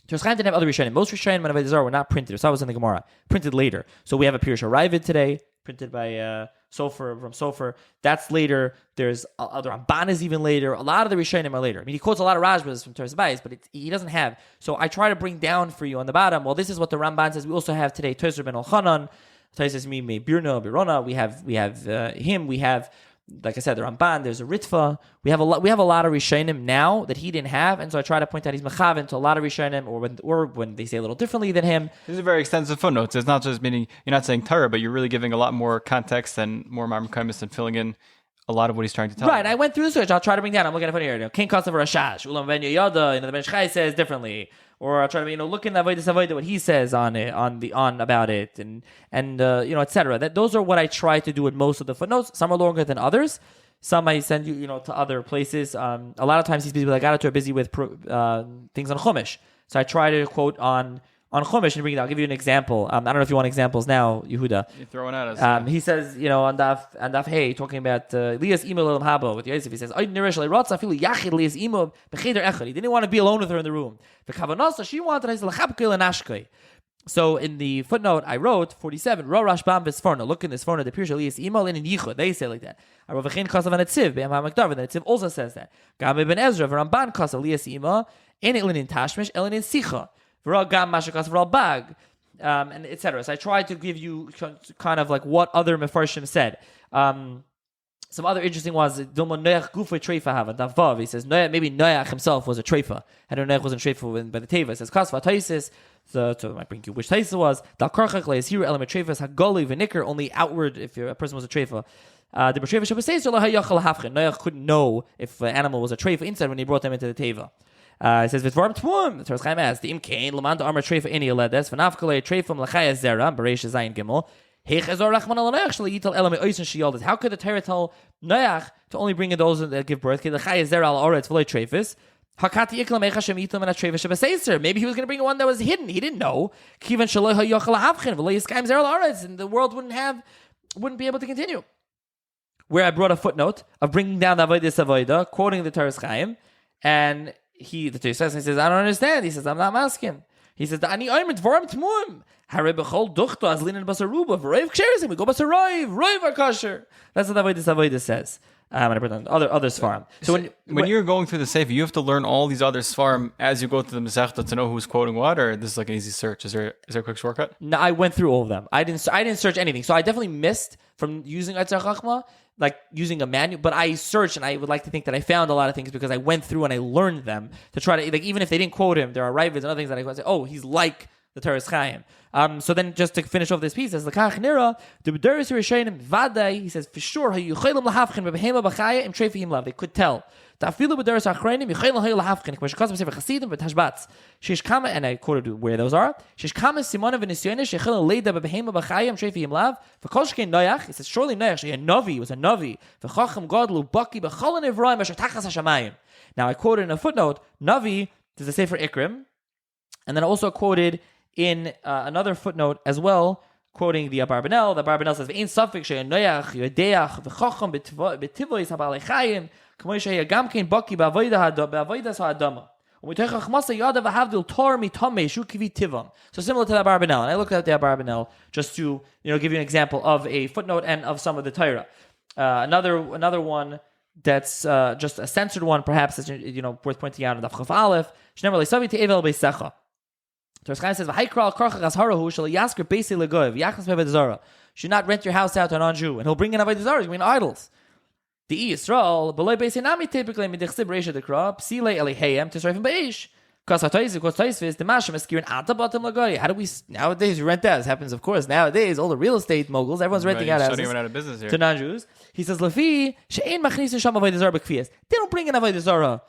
Toras Chaim didn't have other Rishonim. Most Rishonim and Navaida Zara were not printed. So I was in the Gemara, printed later. So we have a Pirush HaRavid today, printed by Sefer. That's later. There's other Ramban is even later. A lot of the Rishonim are later. I mean, he quotes a lot of Rashbas from Toras Bayis, but he doesn't have. So I try to bring down for you on the bottom. Well, this is what the Ramban says. We also have today Tozer ben Elchanan, Tozer me Birona. We have him. We have, like I said, the Ramban. There's a Ritva. We have a lot of Rishonim now that he didn't have, and so I try to point out he's mechaven to a lot of Rishonim, or when they say a little differently than him. These are very extensive footnotes. It's not just meaning you're not saying Torah, but you're really giving a lot more context and more Marmar Kaimis and filling in a lot of what he's trying to tell. Right. I went through the search. I'll try to bring down. I'm looking at it here. King Kosav Rashash, Ulam Ben Yoyada. The Ben Shchai says differently. Or I'll try to look in Avodah what he says on about it, and etc. Those are what I try to do with most of the footnotes. Some are longer than others. Some I send you to other places. A lot of times he's busy with Agadah are busy with things on Chumash. So I try to quote on Chumash and bring it. I'll give you an example. I don't know if you want examples now, Yehuda. You're throwing at us. He says, on Daf Hey, talking about Lias Imo Elam Haba with Yosef. He says, he didn't want to be alone with her in the room. She wanted. So in the footnote I wrote 47. Look in this Sforno. The Pirush Lias Imo in Yichud. They say like that. And Netziv also says that. Gam Ibn Ezra Ramban Kasav Lias Imo in Elin in Tashmish Elin in Sicha. And etc. So I tried to give you kind of like what other Mefarshim said. Some other interesting ones. He says maybe Noach himself was a treifa. I don't know Noach wasn't treifa by the Teva. It says Kasva Taisis. So I might bring you which Taisa was. Dal Karchak Leis Hiru Element Treifas Hagoli V'Nicker. Only outward if a person was a treifa. The B'Treifa Shabbaseser lo hayachal hafchen. Noach couldn't know if an animal was a treifa inside when he brought them into the teva. It says V'tvarim Tmum. The Toras Chaim asks, the Imkain Lamanda Amar Treifa Ini Aledes V'nafkalei Treifam Lachaya Zera Bereisha Zayin Gimel. How could the Torah tell Noach to only bring in those that give birth? Maybe he was going to bring one that was hidden. He didn't know. And the world wouldn't be able to continue. Where I brought a footnote of bringing down the Avodah Savoida, quoting the Toras Chaim, and the Torah says, I don't understand. He says, I'm not asking. He says, Ani Oymet Vorim Tmum. Haribachol Duchto as Linen Basaruba, Roiv Ksherizim, we go Basaroiv, Roiv are kosher. That's what the Avodah says. And I put on other Sfarim. So when you're going through the Sefer, you have to learn all these other Sfarim as you go through the Maseches to know who's quoting what, or this is like an easy search. Is there a quick shortcut? No, I went through all of them. I didn't search anything. So I definitely missed from using Eitzah Chachma, like using a manual, but I searched, and I would like to think that I found a lot of things because I went through and I learned them to try to, like, even if they didn't quote him, there are Ravids and other things that I could say, oh, he's like the Toras Chaim. So then, just to finish off this piece, as the Kach Nira, the B'deris Rishonim Vadai, he says for sure, Hayuchaylim Lahavchin B'Behema B'Chaya Im Treifim Lav. They could tell. Ta'afilu B'deris Achreinim Yuchaylim Hayul Lahavchin. K'mash Kazim Sefer Chasidim B'Tashbatz. Shesh Kama, and I quoted where those are. Shesh Kama Simona V'Nisyonis Shechaylim Leida B'Behema B'Chaya Im Treifim Lav. V'Kolshkein Noach. He says surely Noach she a Navi was a Navi. V'Chacham Godlu Baki B'Cholon Evraim Asher Tachas Hashamayim. Now I quoted in a footnote Navi. There's a Sefer Ikrim, and then I also quoted in another footnote as well, quoting the Abarbanel. The Abarbanel says, "Ein safek she'noyach yodeach v'chacham b'tivois habalei chayim k'mo she'ya gam kein baki ba'avodas ha'adama u'mitoch chachmasa yada v'havdil tor mitamei shu kivi tivam." So similar to the Abarbanel, and I looked at the Abarbanel just to give you an example of a footnote and of some of the Torah. Another one that's just a censored one, perhaps that's worth pointing out in the Chaf Aleph. Shneimar leisavi te'evel beisecha. Toras Chaim says, should not rent your house out to a non-Jew, and he'll bring in Avodah Zarah, he'll bring in idols. The Yisrael, below Beis Nami typically midechsib reisha dekra, psile elihayim tisrayim beish. Because the masham is skirin atabatim lagoy. How do we nowadays rent out? This happens, of course, nowadays. All the real estate moguls, everyone's renting out houses out of business here. To non-Jews. He says, "Lafi she'ein machnisin sham Avodah Zarah b'kfiyas." They don't bring in Avodah Zarah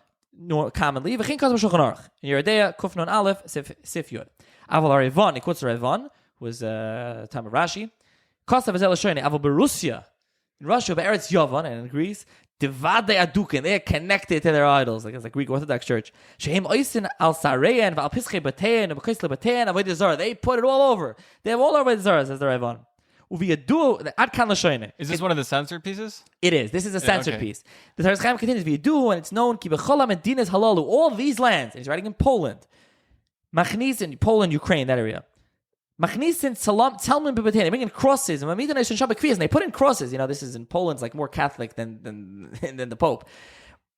commonly. V'chein kaz b'shulchan aruch. In Yeridea, Kufnon Aleph, Sif Yod. Aval Arivon, he quotes Arivon, who was time of Rashi. Kostav Azel Shoyne, Aval Berussia, in Russia, Be'eretz Yovan, and in Greece, Devade Adukin, they are connected to their idols, like it's a Greek Orthodox Church. Shehem Oisin al Sareya and Val Pische Batean and Bekoisle Batean, Avodah Zarah. They put it all over. They have all our Avodah Zarah, says the Arivon. Is this one of the censored pieces? It is. This is a censored piece. The Toras Chaim continues, V'yedu, and it's known, Ki B'cholam and Dinas Halalu, all these lands, and he's writing in Poland. Machnis in Poland, Ukraine, that area. Machnis in Talmud B'Batein. They bring in crosses. And they put in crosses. This is in Poland's like more Catholic than the Pope.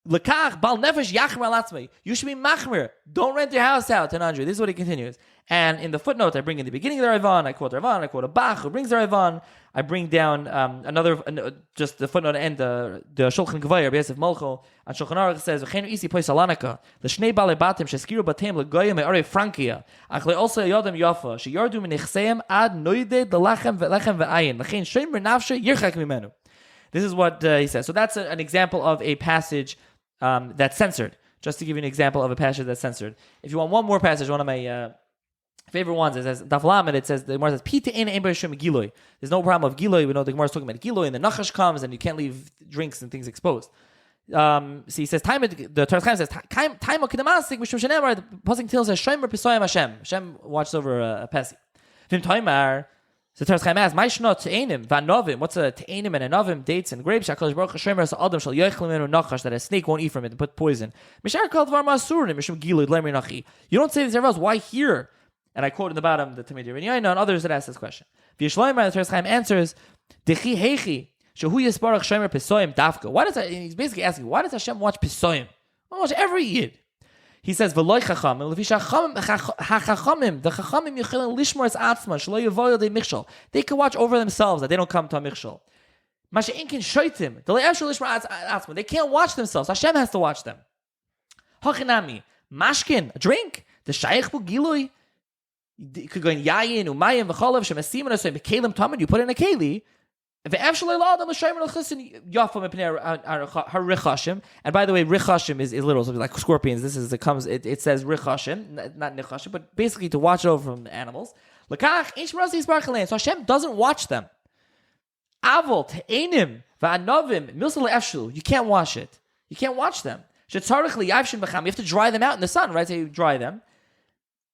Lekach bal nefesh yachmer alatzmei. You should be machmer. Don't rent your house out to non-Jew. This is what he continues. And in the footnote, I bring in the beginning of the Ravan. I quote Ravan. I quote a Bach who brings the Ravan. I bring down just the footnote and the Shulchan Gvayir B'Yosef Molcho. And Shulchan Aruch says v'cheinu isi pois alanika l'shnei balei batim sheskiru batim legoyim me'arei Frankia achle also yodem yafa sheyardu minichseim ad noided lechem ve'ayin l'chein shemer nafshe yirchak mimenu. This is what he says. So that's an example of a passage that's censored. Just to give you an example of a passage that's censored. If you want one more passage, one of my favorite ones, it says Daf Lamed. It says the Gemara says Pita ein b'Hashem Giloi. There's no problem of Giloi. We know the Gemara is talking about Giloi, and the Nachash comes, and you can't leave drinks and things exposed. So he says the Toras Chaim says time kedamasik mishum shenemar. The pasuk tells us Shomer Pisoyim Hashem. Hashem watches over a pesi. Vim Taimar. So Toras Chaim asks, "Ma'ishnot te'enim va'novim." What's a te'enim and a novim? Dates and grapes. Hakadosh Baruch Hu Shomer as adam shall yochel minu nachash, that a snake won't eat from it and put poison. Mishar kol dvar ma'asurin mishum gilui lemri nachi. You don't say this everywhere else. Why here? And I quote in the bottom the Tamid Yeriniyaina and others that ask this question. V'yishloimar, the Toras Chaim answers, "Dechi heichi shehu yisbarach Shomer Pisoyim dafka." Why does he's basically asking, why does Hashem watch Pisoyim? Why watch every Yid? He says, "V'loy chachamim, lefi hachachamim, the chachamim yechilin lishmor es atzma, shelo yavoyo de michshol." They can watch over themselves, that they don't come to a michshol. Mashe inkin shoitim, the le'efshel lishmor atzma. They can't watch themselves. Hashem has to watch them. Hachinami, mashkin, a drink, the shayich bu gilui. You could go in yayin, umayim, v'cholav, shemasim, and so in kelim tamid, you put in a keli. And by the way, richashim is literal, something like scorpions. It says richashim, not nichashim, but basically to watch over from the animals. So Hashem doesn't watch them. Avol te'enim va'anovim milsal efshul. You can't watch it. You can't watch them. You have to dry them out in the sun, right? So you dry them.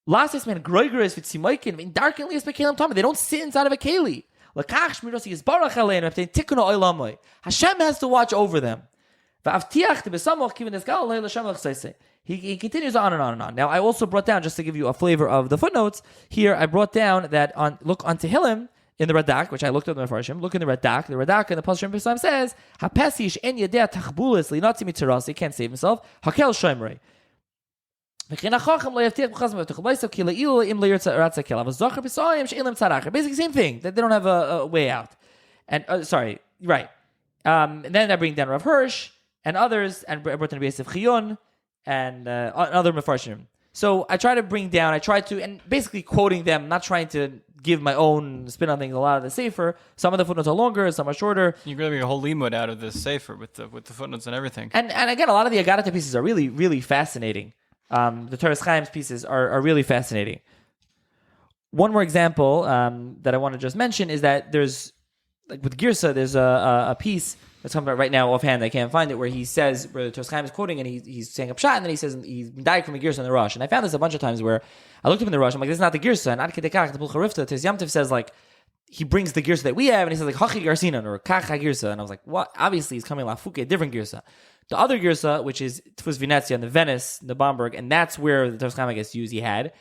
Last man groigeres with simoikin in darkenly as bekelim tama. They don't sit inside of a keli. Hashem has to watch over them. He continues on and on and on. Now, I also brought down, just to give you a flavor of the footnotes, here I brought down that look on Tehillim in the Radak, which I looked at in the Mefarshim, look in the Radak in the Pasuk Shem says, HaPesish en yedea tachbulis linatzi mitzarasi, he can't save himself, Hakel Shemrei. Basically, same thing, that they don't have a way out. And right. And then I bring down Rav Hirsch and others, and I brought down Yosef Chiyun and other Mefarshim. So I try to, and basically quoting them, not trying to give my own spin on things. A lot of the Sefer, some of the footnotes are longer, some are shorter. You're going to make a whole limud out of this Sefer with the footnotes and everything. And again, a lot of the Agadata pieces are really, really fascinating. The Toras Chaim's pieces are really fascinating. One more example that I want to just mention is that there's, like with Girsa, there's a piece that's coming out right now offhand. I can't find it, where he says, where the Toras Chaim is quoting, and he's saying a pshat, and then he says he's died from a Girsa in the Rush. And I found this a bunch of times where I looked up in the Rush, I'm like, this is not the Girsa. And Ad Kedekach, the Pulcharifta, Tes Yamtiv says, like, he brings the Girsa that we have, and he says, like, Hachi Garsinan, or Kacha Girsa. And I was like, what? Obviously, he's coming Lafuke, a different Girsa. The other Girsa, which is Tfus Venezia and the Venice, the Bamberg, and that's where the Toras Chaim, I guess, used, he had.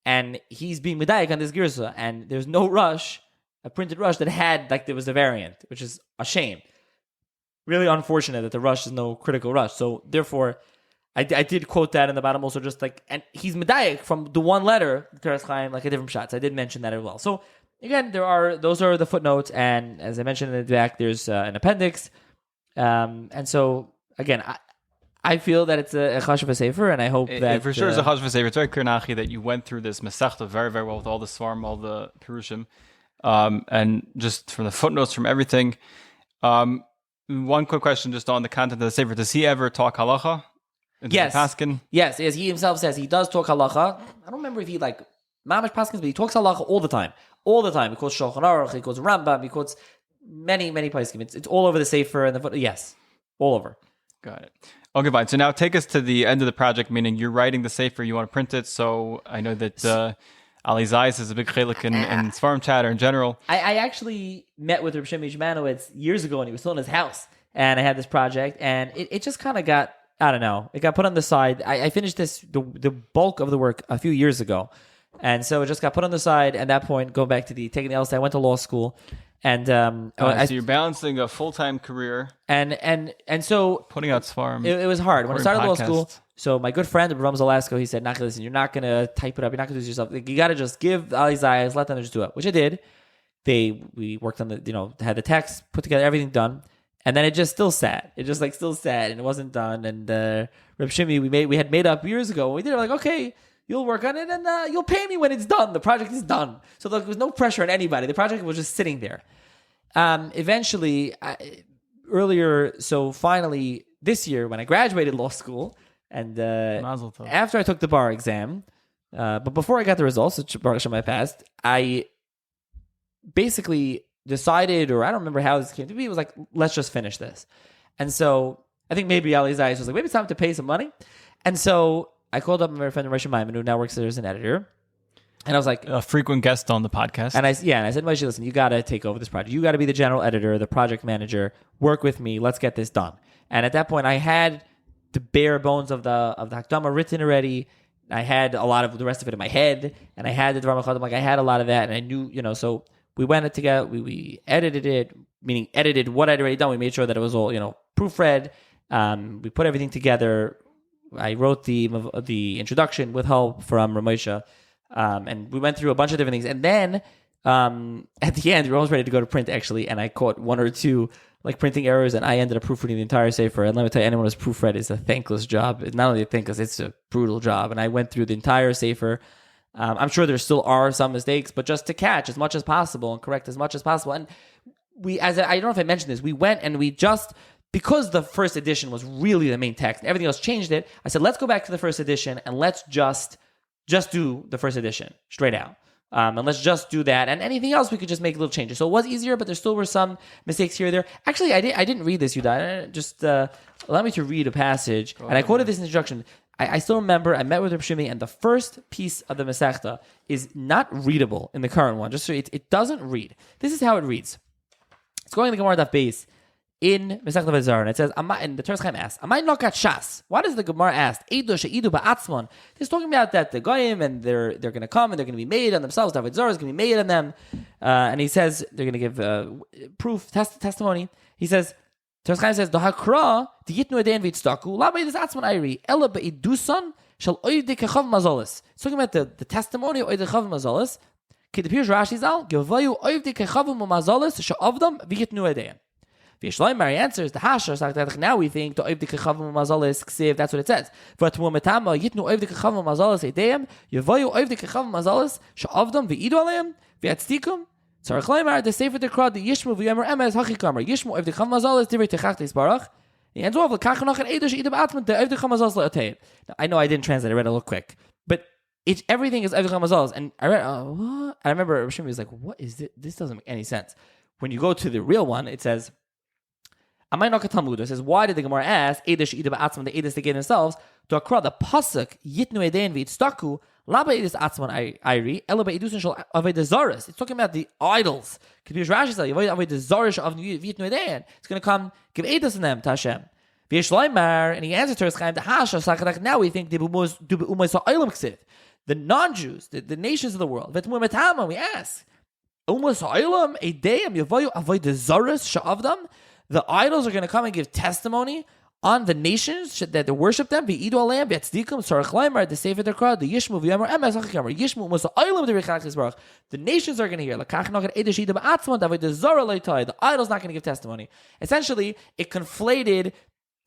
And he's being medayik on this Girsa, and there's no Rush, a printed Rush, that had, like, there was a variant, which is a shame. Really unfortunate that the Rush is no critical Rush. So, therefore, I did quote that in the bottom also, just like, and he's medayik from the one letter, the Toras Chaim, like a different shot. So I did mention that as well. So, again, those are the footnotes, and as I mentioned in the back, there's an appendix. And so, again, I feel that it's a chashuv sefer, and I hope that for sure it's a chashuv sefer. It's very clear, Nachi, that you went through this Masechta very, very well with all the Svarim, all the Pirushim, and just from the footnotes, from everything. One quick question, just on the content of the sefer: does he ever talk halacha? Yes. Paskin? Yes, as he himself says, he does talk halacha. I don't remember if he like mamash paskins, but he talks halacha all the time. All the time. He quotes Shulchan Aruch, he quotes Rambam, he quotes many, many paskim. It's all over the sefer and the foot. Yes, all over. Got it. Okay, fine. So now take us to the end of the project, meaning you're writing the Sefer, you want to print it. So I know that Ali Zayas is a big chelik in Seforimchatter in general. I actually met with Reb Shimon Shmanowitz years ago when he was still in his house, and I had this project, and it just kind of got, I don't know, it got put on the side. I finished the bulk of the work a few years ago, and so it just got put on the side. At that point, go back to taking the LSA. I went to law school. And so you're balancing a full-time career and so putting out Svarim. It was hard when I started law school. So my good friend Avraham Chaim, he said, "Nachi, listen, you're not gonna type it up. You're not gonna do this yourself. Like, you got to just give Ali Zayas, let them just do it." Which I did. We worked on had the text put together, everything done, and then it just still sat. It just still sat, and it wasn't done. And Reb Shimi, we had made up years ago. When we did it, like, okay, you'll work on it, and you'll pay me when it's done. The project is done. So there was no pressure on anybody. The project was just sitting there. Eventually, finally this year when I graduated law school, and after I took the bar exam, but before I got the results, which Baruch Hashem I passed, I basically decided, or I don't remember how this came to be, it was like, let's just finish this. And so I think maybe Ali Zayas was like, maybe it's time to pay some money. And so I called up my friend Moshe Maimon, who now works there as an editor. And I was like, a frequent guest on the podcast. And I said, Moshe, listen, you got to take over this project. You got to be the general editor, the project manager. Work with me. Let's get this done. And at that point, I had the bare bones of the Hakdama written already. I had a lot of the rest of it in my head, and I had the Dvar Machadim. Like, I had a lot of that, and I knew, so we went together. We edited it, meaning edited what I'd already done. We made sure that it was all, proofread. We put everything together. I wrote the introduction with help from Ramosha. And we went through a bunch of different things. And then at the end, we were almost ready to go to print, actually. And I caught one or two printing errors, and I ended up proofreading the entire Sefer. And let me tell you, anyone who's proofread is a thankless job. It's not only a thankless, it's a brutal job. And I went through the entire Sefer. I'm sure there still are some mistakes, but just to catch as much as possible and correct as much as possible. And I don't know if I mentioned this, we went and we just, because the first edition was really the main text, and everything else changed it, I said, let's go back to the first edition and let's just do the first edition straight out. And let's just do that. And anything else, we could just make little changes. So it was easier, but there still were some mistakes here or there. Actually, I didn't read this, Yuda. Just allow me to read a passage. I quoted this in the introduction. I still remember I met with Reb Shimi, and the first piece of the Masechta is not readable in the current one. Just so it doesn't read. This is how it reads. It's going to the Gemara Daf Beis in Masechta Vazar, and it says, and the Toras Chaim asks, "Amai nokat shas?" Why does the Gemara ask? Eidu she'idu ba'atzmon. It's talking about that the goyim and they're going to come and they're going to be made on themselves. The Avodah Zarah is going to be made on them, and he says they're going to give proof, testimony. He says, Toras Chaim says, "The hakra diyitnu edein v'yitzdaku labei this atzmon ayri ela be'idusan shall oivdei kechav mazolis." It's talking about the testimony of oivdei kechav mazolis. K'depir Rashi zal gevayu oivdei kechav mazolis she'avdam v'yitnu edein. Mary answers the Hashar. Now we think the Oivdik Kechavim Mazalis Ksiv. That's what it says. For Tmuametama Yitnu Oivdik Kechavim Mazalis Edeim Yevayu Oivdik Kechavim Mazalis Sha'avdam V'idu Aleim V'Yatztikum. Tzarech Leimar the Sefer Dekrad the Yishmu V'Yemer Emes Hachikamer Yishmu Oivdik Kechavim Mazalis Divrei Techachtes Barach. He ends off L'Kachanach and Eidosh Idam Atman the Oivdik Kechavim Mazalis Le'Otein. Now I know I didn't translate. I read it a little quick, but everything is Oivdik Kechavim Mazalis. And I read. What? I remember Rishmi was like, "What is this? This doesn't make any sense." When you go to the real one, it says. It says, why did the Gemara ask Eidish Ida Ba'atzman, the Eidish they gave themselves to akra the pasuk Yitnu Edein v'Yitzdaku Laba Eidish Atzman Ayri Ela Be'idusin Shal Avodah Zaris. It's talking about the idols. Rashi says Avodah Zarish of Yitnu Edein. It's going to come give Eidish in them to Hashem. V'yesh Leimar, and he answered Toras Chaim the Hasha Sakadach. Now we think the non-Jews, the nations of the world. V'Tmuametama, we ask Umas Ha'olam Edeim Yavayu Avodah Zaris Sha'avdam. The idols are going to come and give testimony on the nations that they worship them. The Sefer Dekrad, the Yishmu v'Yemer Emes Hachikamer Yishmu Musa Olam Derechachis Baruch. The nations are going to hear. The idols not going to give testimony. Essentially, it conflated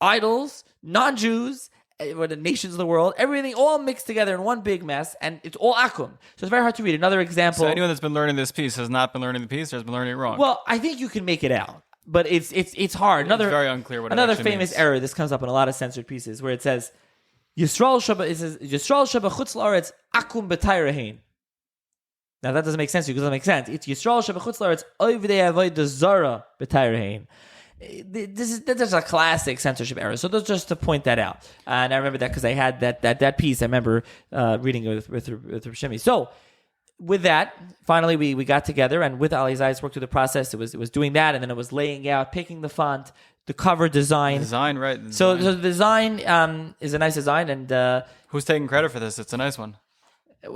idols, non-Jews, or the nations of the world, everything all mixed together in one big mess, and it's all akum. So it's very hard to read. Another example. So anyone that's been learning this piece has not been learning the piece, or has been learning it wrong. Well, I think you can make it out. But it's hard. It's very unclear what another it actually famous means. error. This comes up in a lot of censored pieces where it says Yisrael Sheba Chutz La'aretz Akum B'Tayrehein. Now that doesn't make sense to you because it doesn't make sense. It's Yisrael Sheba Chutz La'aretz Oivdei Avodah Zara B'Tayrehein. This is a classic censorship error. So just to point that out. And I remember that because I had that piece. I remember reading it with Shimi. So. With that, finally we got together, and with Ali Zayas worked through the process. It was doing that, and then it was laying out, picking the font, the cover design. Right? So the design is a nice design, and who's taking credit for this? It's a nice one.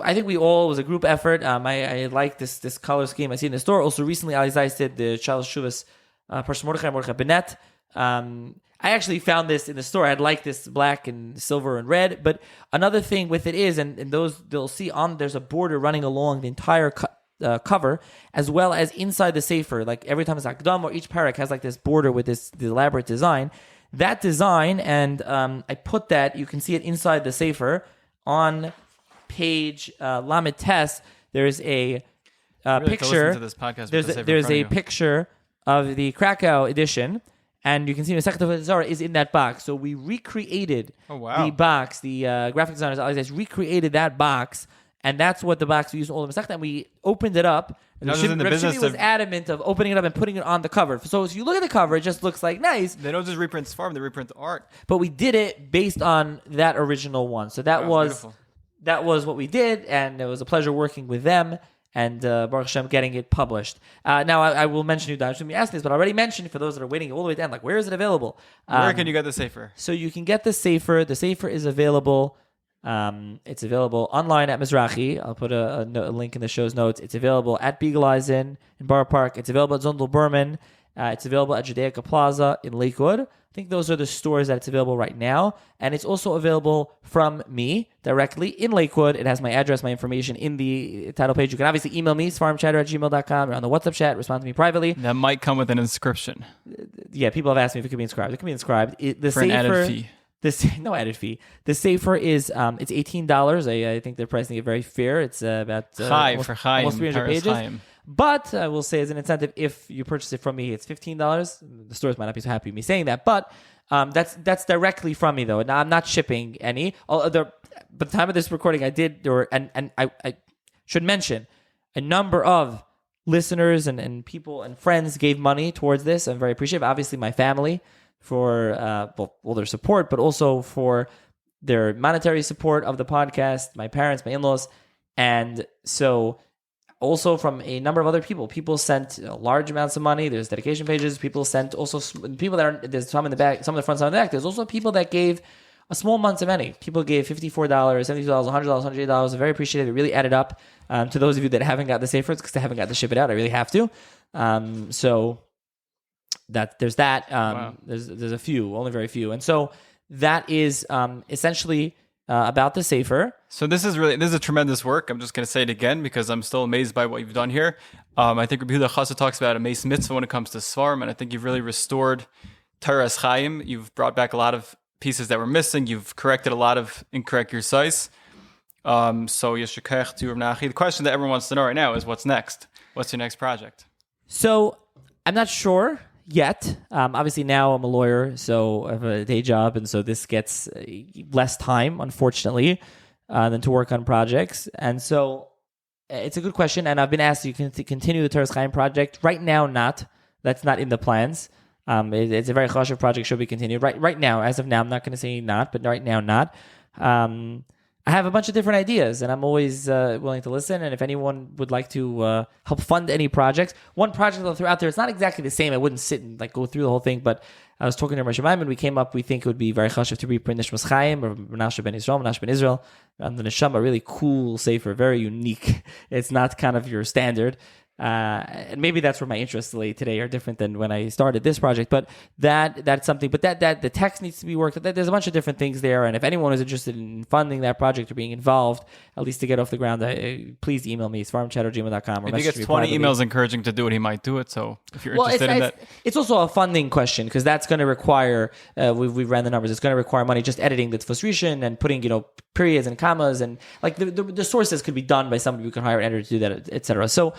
I think it was a group effort. I like this color scheme I see in the store. Also, recently Ali Zayas did the Charles Shuvas Parsha Mordechai Bennett. I actually found this in the store. I'd like this black and silver and red. But another thing with it is, and those they'll see there's a border running along the entire cover, as well as inside the Sefer. Like every time it's Akdam or each parak has like this border with the elaborate design. That design, and I put that, you can see it inside the Sefer on page Lamed Tes. There's a picture. There's a picture of the Krakow edition. And you can see Masechet Avodah Zarah is in that box. So we recreated the box. The graphic designers Alex recreated that box, and that's what the box we used in all the Masechet. And we opened it up. And Shimi was adamant of opening it up and putting it on the cover. So as you look at the cover, it just looks like nice. They don't just reprint Seforim; they reprint the art. But we did it based on that original one. So that was what we did, and it was a pleasure working with them. And Baruch Hashem getting it published. Now, I will mention you, I shouldn't be asking this, but I already mentioned for those that are waiting all the way down, like, where is it available? Where can you get the Sefer? So you can get the Sefer. The Sefer is available. It's available online at Mizrahi. I'll put a link in the show's notes. It's available at Biegeleisen in Borough Park. It's available at ZBerman. It's available at Judaica Plaza in Lakewood. I think those are the stores that it's available right now. And it's also available from me directly in Lakewood. It has my address, my information in the title page. You can obviously email me, seforimchatter@gmail.com, or on the WhatsApp chat, respond to me privately. That might come with an inscription. Yeah, people have asked me if it could be inscribed. It can be inscribed. For an added fee. No added fee. The Sefer is it's $18. I think they're pricing it very fair. It's about almost 300 pages. But I will say as an incentive, if you purchase it from me, it's $15. The stores might not be so happy with me saying that, but that's directly from me though. Now I'm not shipping any. By the time of this recording, I did, I should mention a number of listeners and people and friends gave money towards this. I'm very appreciative. Obviously, my family for all their support, but also for their monetary support of the podcast, my parents, my in-laws, and so also from a number of other people. People sent large amounts of money. There's dedication pages. People sent also people that are, there's some in the back, some in the front, some in the back. There's also people that gave a small amounts of money. People gave $54, $72, $100, $108. I very appreciated it. It really added up. To those of you that haven't got the Sefer, because they haven't got to ship it out, I really have to. So that there's that. Wow. There's a few, only very few, and so that is essentially about the Sefer. So this is a tremendous work. I'm just going to say it again because I'm still amazed by what you've done here. I think Rabbi Yehuda Chassid talks about a mace mitzvah when it comes to Svarim, and I think you've really restored Toras Chaim. You've brought back a lot of pieces that were missing. You've corrected a lot of incorrect Yersais. So Yeshikach to Rav Nachi. The question that everyone wants to know right now is what's next? What's your next project? So I'm not sure yet. Obviously now I'm a lawyer, so I have a day job, and so this gets less time, unfortunately, than to work on projects. And so it's a good question, and I've been asked to continue the Toras Chaim project. Right now, not. That's not in the plans. It's a very chashuv project, should be continued. Right now, as of now, I'm not going to say not, but right now, not. I have a bunch of different ideas, and I'm always willing to listen. And if anyone would like to help fund any projects, one project I'll throw out there, it's not exactly the same. I wouldn't sit and go through the whole thing, but I was talking to Rav Shemaim, and we came up, we think it would be very chashuv to reprint Nishmas Chaim or Menashe ben Israel, and the Neshama, really cool Sefer, very unique. It's not kind of your standard. And maybe that's where my interests today are different than when I started this project, but that's something. But that the text needs to be worked. There's a bunch of different things there, and if anyone is interested in funding that project or being involved, at least to get off the ground, please email me, seforimchatter@gmail.com. If he gets 20 emails encouraging to do it, he might do it. So if you're interested in that, it's also a funding question because that's going to require. We ran the numbers. It's going to require money just editing the Tfus Rishon and putting periods and commas and like the sources could be done by somebody who can hire an editor to do that, etc. So.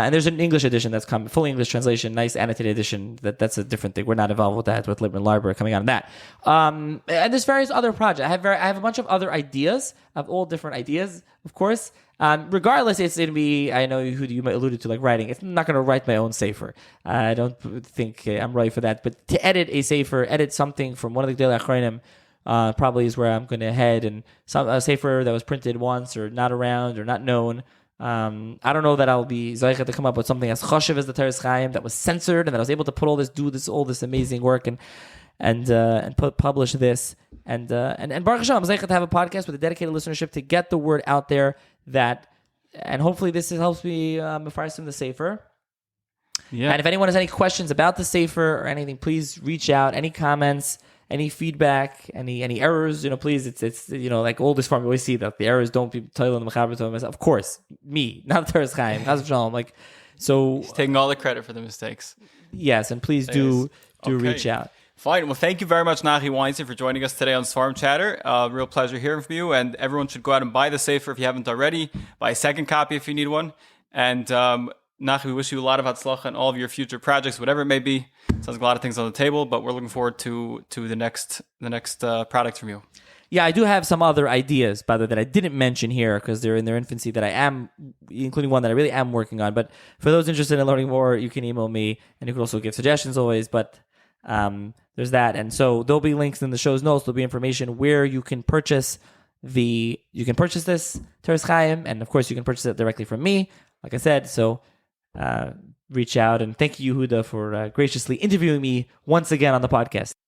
And there's an English edition that's come, full English translation, nice annotated edition. That's a different thing. We're not involved with that, with Libman Library coming out of that. And there's various other projects. I have a bunch of other ideas, of all different ideas, of course. Regardless, it's going to be, I know who you alluded to, like writing. It's not going to write my own Sefer. I don't think I'm ready for that. But to edit a Sefer, edit something from one of the Gedolei Achronim, probably is where I'm going to head. And a Sefer that was printed once or not around or not known. I don't know that I'll be zeicha to come up with something as chashuv as the Toras Chaim that was censored and that I was able to put all this amazing work and publish this and Baruch Hashem, I'm zeicha to have a podcast with a dedicated listenership to get the word out there and hopefully this helps me mefarsim the Sefer. Yeah. And if anyone has any questions about the Sefer or anything, please reach out. Any comments, any feedback, any errors, please, it's like all this form, we always see that the errors don't be toiling the mechaber to myself. Of course, me, not Toras Chaim. So he's taking all the credit for the mistakes. Yes, and please do reach out. Fine. Well, thank you very much, Nachi Weinstein, for joining us today on Seforimchatter. Real pleasure hearing from you, and everyone should go out and buy the Sefer if you haven't already. Buy a second copy if you need one, and Nachi, we wish you a lot of hatzlacha in all of your future projects, whatever it may be. Sounds like a lot of things on the table, but we're looking forward to the next product from you. Yeah, I do have some other ideas, by the way, that I didn't mention here because they're in their infancy that I am, including one that I really am working on. But for those interested in learning more, you can email me, and you can also give suggestions always. But there's that, and so there'll be links in the show's notes. There'll be information where you can purchase this Toras Chaim, and of course you can purchase it directly from me, like I said. So. Reach out, and thank you, Yehuda, for graciously interviewing me once again on the podcast.